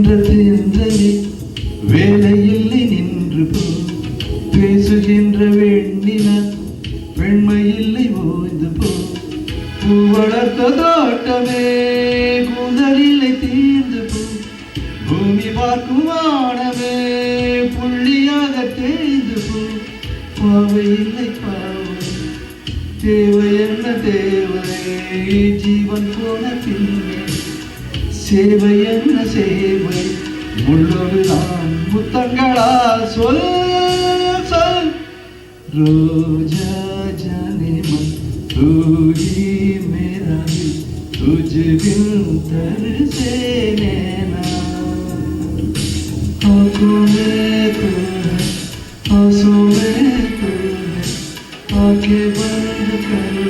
வீசுகின்ற தென்றலே வேலையில்லை நின்று போ பேசுகின்ற வெண்ணிலா வெண்மையில்லை ஓய்ந்து போ பூ வளர்த்த தோட்டமே கூந்தலில்லை தீர்ந்து போ பூமி பார்க்கும் வானமே புள்ளியாக தேய்ந்து போ பாவை இல்லை பாவை தேவை என்ன தேவை ஜீவன் போன பின்னே சேவை என்ன சேவை முள்ளொருதான் முத்தங்களா சொல் சொல் ரோஜா जाने मन तू ही मेरा दिल तुझ बिन तरसे नैना आँखों में तू है आंसू में तू है आंखें बंद कर लो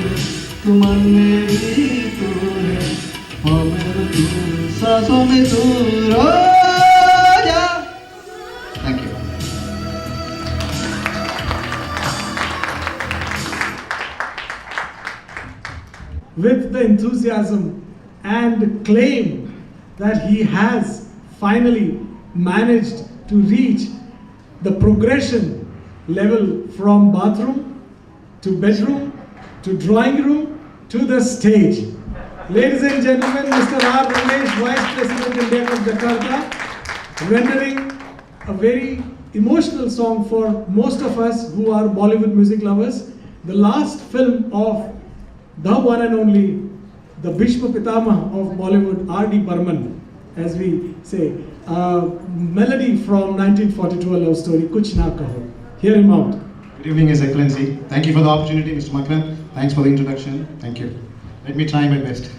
तू मन में भी तू है हाँ मैं तू सांसों में तू रोजा thank you with the enthusiasm and claim that he has finally managed to reach the progression level from bathroom to bedroom to drawing room to the stage. Ladies and gentlemen, Mr. R. Ramesh, Vice President India of Jakarta, rendering a very emotional song for most of us who are Bollywood music lovers. The last film of the one and only, the Bhishma Pitama of Bollywood, R.D. Burman, as we say, a melody from 1942, a love story, Kuch Na Kaho. Hear him out. Good evening, His Excellency. Thank you for the opportunity, Mr. Makran. Thanks for the introduction. Thank you. Let me try my best.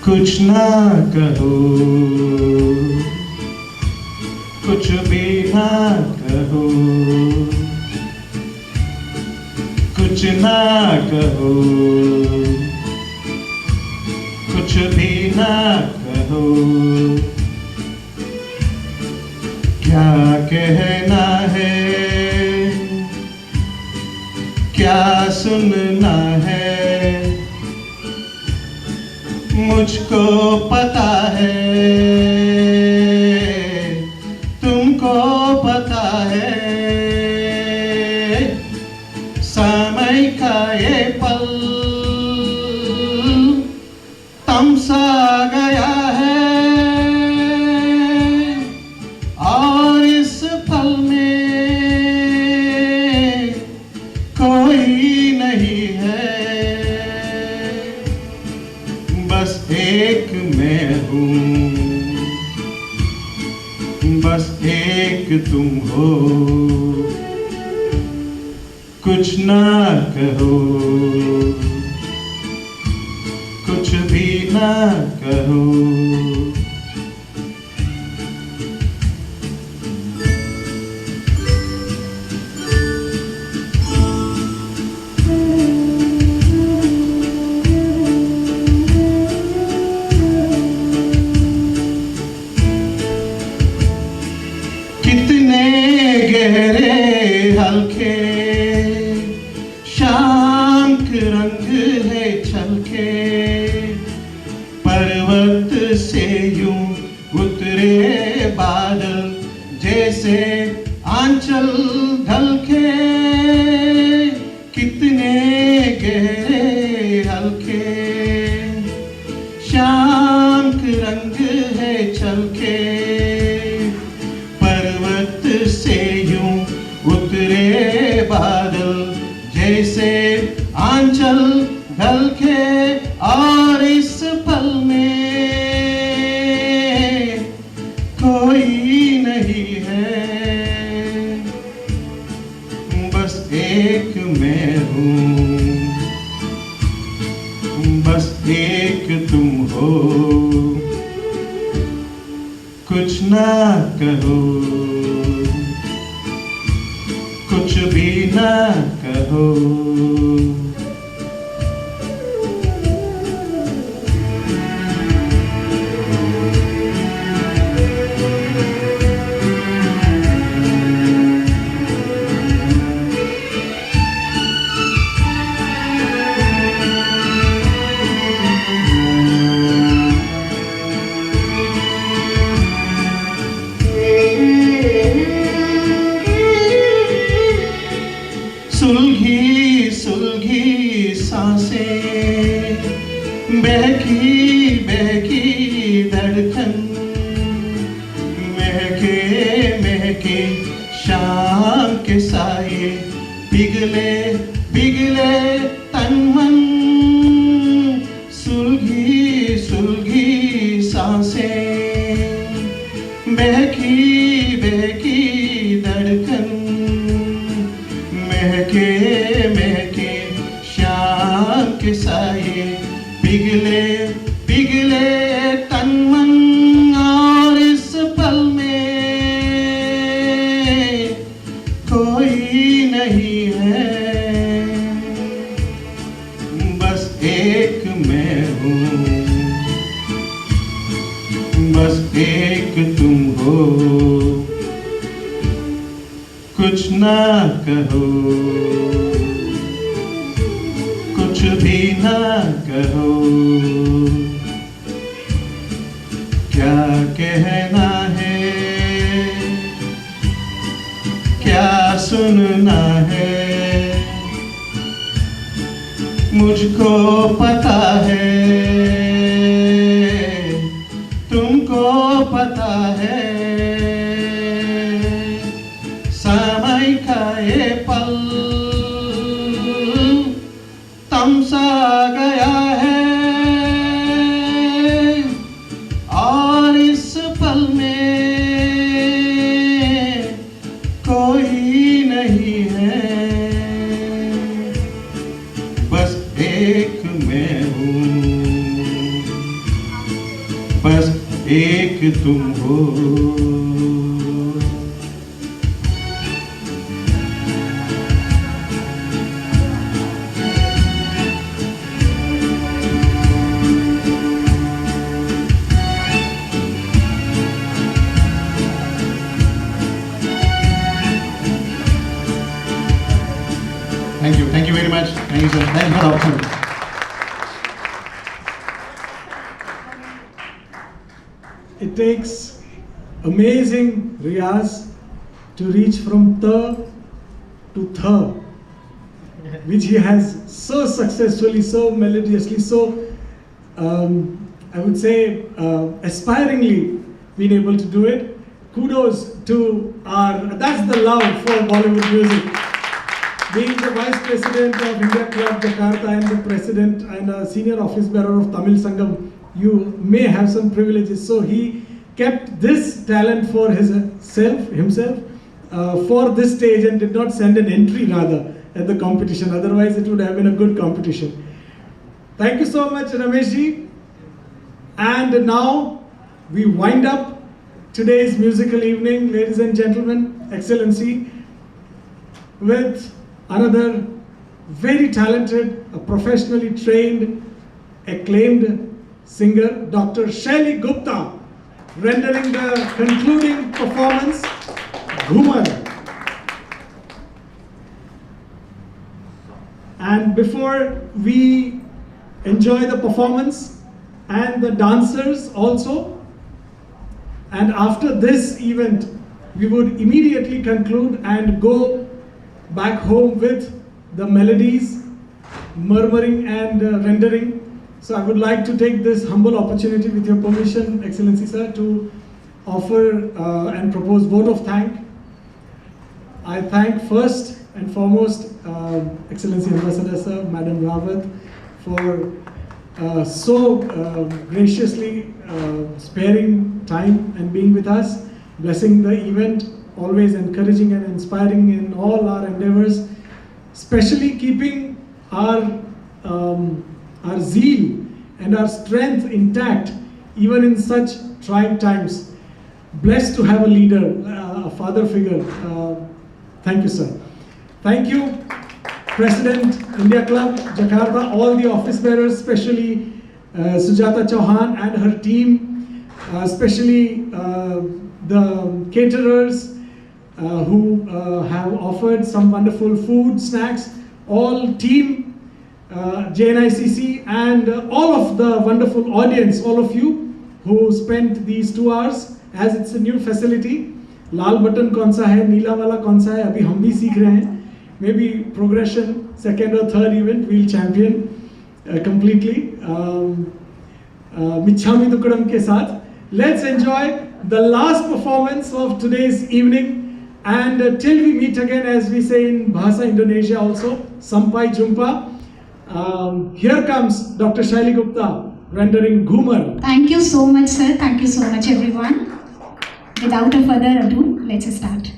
कुछ ना कहो कुछ भी ना कहो कुछ ना कहो कुछ भी ना कहो क्या कहना है क्या सुनना है मुझको पता है तुमको पता है समय का ये पल तमसा गया है और इस पल में कोई नहीं है बस एक मैं हूँ बस एक तुम हो कुछ ना कहो कुछ भी ना कहो गहरे हल्के शाम के रंग है छलके पर्वत से यूं उतरे बादल जैसे आंचल ढलके कितने गहरे हल्के शाम के रंग है छलके से यूं उतरे बादल जैसे आंचल ढलके और इस पल में कोई नहीं है बस एक मैं हूँ बस एक तुम हो कुछ ना कहो कुछ भी ना कहो सांसें बहकी बहकी धड़कन महके महके शाम के साये पिघले पिघले तन मन और इस पल में कोई नहीं है बस एक मैं हूँ बस एक तुम हो कुछ ना कहो कुछ भी ना कहो क्या कहना है क्या सुनना है मुझको पता है तुमको पता है समय का ये पल तमसा गया है और इस पल में कोई नहीं है बस एक मैं हूँ बस एक तुम हो Thank you very much. Thank you, sir. Thank you for the opportunity. It takes amazing riyaz to reach from ta to tha, which he has so successfully, so melodiously, so I would say aspiringly been able to do it. Kudos to that's the love for Bollywood music. Being the Vice President of India Club Jakarta and the President and a Senior Office Bearer of Tamil Sangam, you may have some privileges. So he kept this talent for himself for this stage and did not send an entry rather at the competition. Otherwise it would have been a good competition. Thank you so much, Rameshji. And now we wind up today's musical evening, ladies and gentlemen, Excellency, with another very talented, professionally trained, acclaimed singer, Dr. Shaili Gupta, rendering the concluding performance, Ghumar. And before we enjoy the performance and the dancers also, and after this event, we would immediately conclude and go back home with the melodies, murmuring and rendering. So I would like to take this humble opportunity, with your permission, Excellency Sir, to offer and propose vote of thanks. I thank first and foremost Excellency Ambassador Sir, Madam Rawat, for so graciously sparing time and being with us, blessing the event, always encouraging and inspiring in all our endeavors, especially keeping our zeal and our strength intact even in such trying times. Blessed to have a leader, a father figure. Thank you, sir. Thank you, President, India Club, Jakarta, all the office bearers, especially Sujata Chauhan and her team, especially the caterers who have offered some wonderful food, snacks, all team, JNICC, and all of the wonderful audience, all of you who spent these 2 hours, as it's a new facility. Lal button kaun sa hai, neela wala kaun sa hai, abhi hum bhi seekh rahe hain. Maybe progression, second or third event, we'll champion completely. Michhami Dukadam ke saath. Let's enjoy the last performance of today's evening, and till we meet again, as we say in Bahasa Indonesia also, Sampai Jumpa. Here comes Dr. Shaili Gupta rendering Ghumar. Thank you so much, sir. Thank you so much, everyone. Without a further ado, let's start.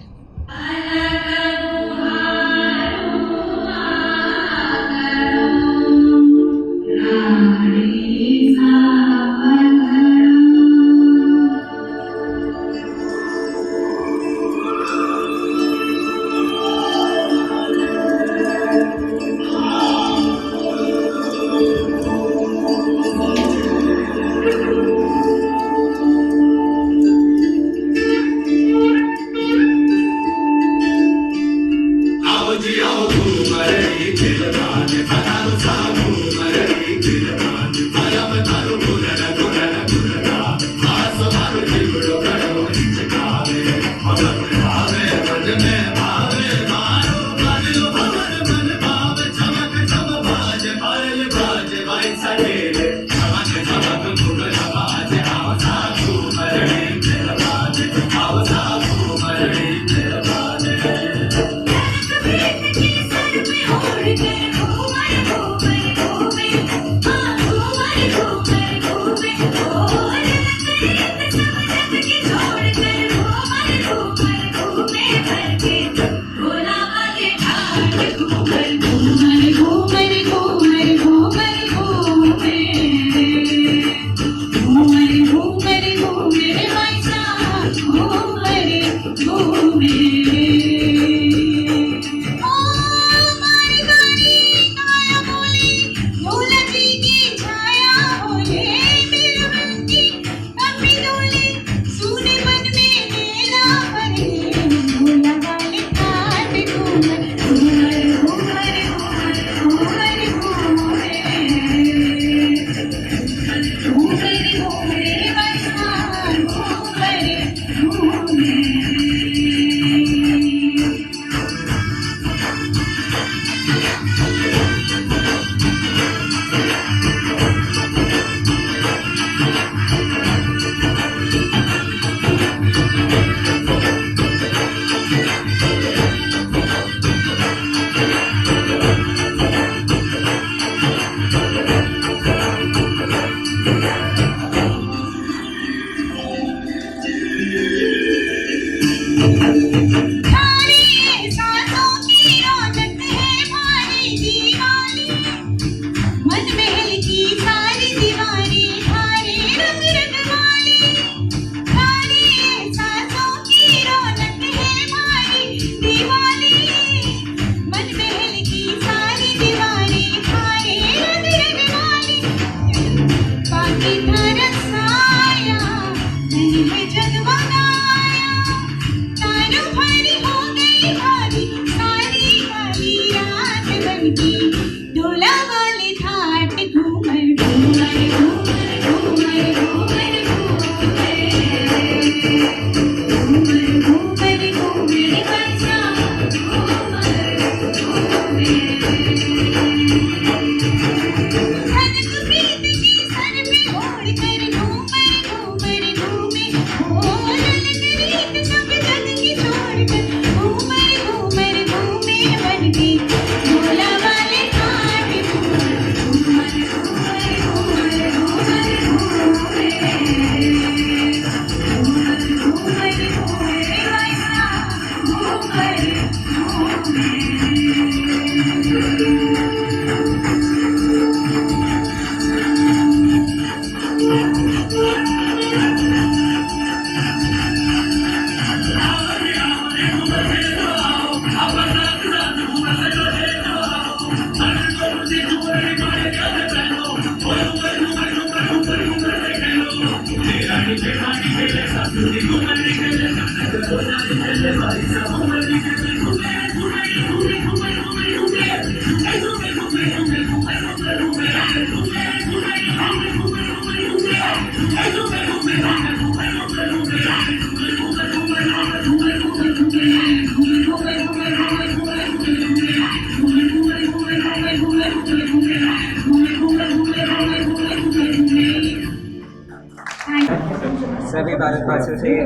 सभी भारतवासियों से ये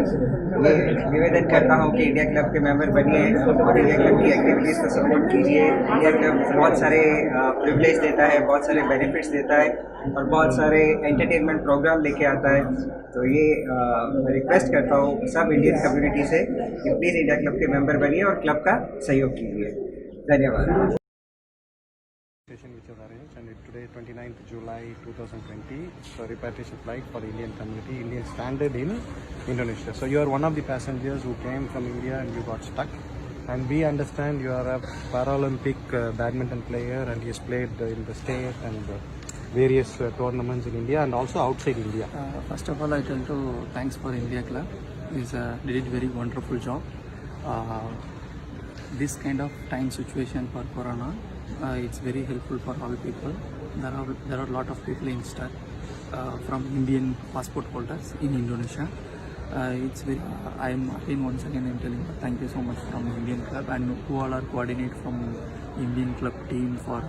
निवेदन करता हूँ कि India club के member बनिए और इंडिया क्लब की एक्टिविटीज़ को सपोर्ट कीजिए। इंडिया क्लब बहुत सारे प्रिविलेज देता है, बहुत सारे बेनिफिट्स देता है और बहुत सारे एंटरटेनमेंट प्रोग्राम लेके आता है। तो ये मैं रिक्वेस्ट करता हूँ सब इंडियन कम्युनिटी से कि प्लीज़ इंडिया क्लब के मेंबर बनिए और क्लब का सहयोग कीजिए। धन्यवाद। Which was arranged, and today 29th July 2020 it's a repatriation flight for Indian community, Indian standard in Indonesia. So you are one of the passengers who came from India and you got stuck, and we understand you are a Paralympic badminton player and he has played in the state and various tournaments in India and also outside India. First of all, I tell to thanks for India Club. Is did very wonderful job. This kind of time situation for Corona, it's very helpful for all people. There are a lot of people in start from Indian passport holders in Indonesia. It's very. I'm again once again I'm telling you, thank you so much from Indian Club and who all are coordinate from Indian Club team for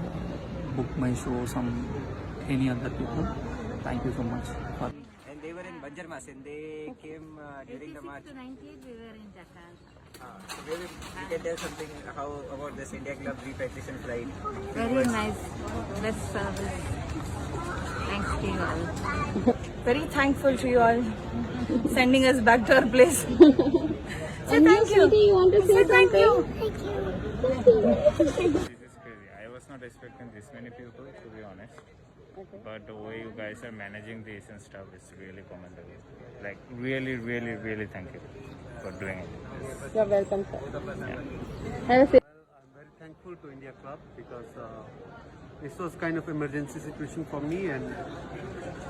book my show, some any other people. Thank you so much. And they were in Banjarmasin. They came during the march. 98 we were in Jakarta. So maybe you can tell something how about this India Club repatriation flight. Very nice, best service. Thanks to you all. Very thankful to you all sending us back to our place. So thank you. You want to say thank you. This is crazy. I was not expecting this many people, to be honest. But the way you guys are managing this and stuff is really commendable. Like really thank you for doing it. You're welcome, sir. Yeah. I'm very thankful to India Club because this was kind of emergency situation for me, and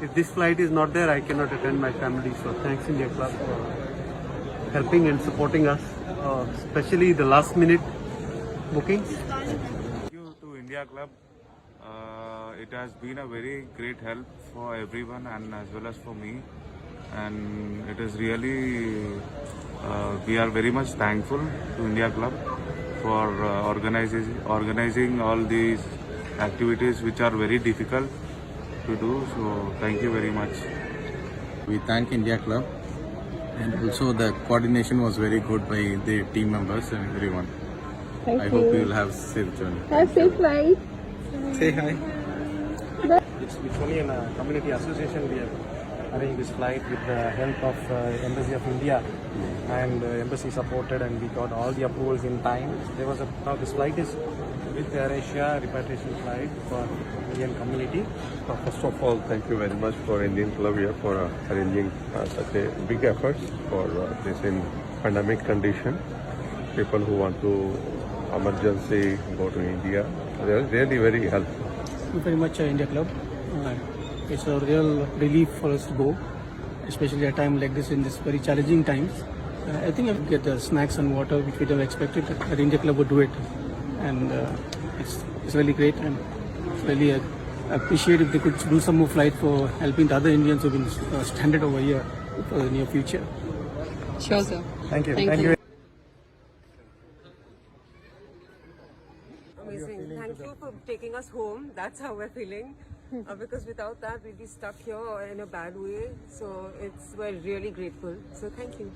if this flight is not there, I cannot attend my family. So thanks India Club for helping and supporting us, especially the last minute bookings. Thank you to India Club. It has been a very great help for everyone and as well as for me, and it is really we are very much thankful to India Club for organizing all these activities which are very difficult to do. So thank you very much. We thank India Club, and also the coordination was very good by the team members and everyone. Thank I you. hope you will have safe journey. Have safe flight. Say hi. It's only in a community association we have arranged this flight with the help of Embassy of India, and Embassy supported, and we got all the approvals in time. There was now this flight is with AirAsia repatriation flight for Indian community. First of all, thank you very much for Indian Club here for arranging such a big efforts for this in pandemic condition. People who want to emergency go to India, they are really very helpful. Thank you very much, India Club. It's a real relief for us to go, especially at a time like this in this very challenging times. I think I would get the snacks and water which we never expected that India Club would do it, and it's really great, and it's really appreciate if they could do some more flight for helping the other Indians who've been stranded over here for the near future. Sure, sir. Thank you. Thank you. Amazing. Thank you for taking us home. That's how we're feeling. Because without that, we'd be stuck here in a bad way. So we're really grateful. So thank you.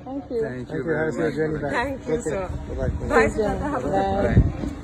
Thank you. Thank you very much. Thank you, sir. Bye-bye. Bye, Sujata. Have a good Bye.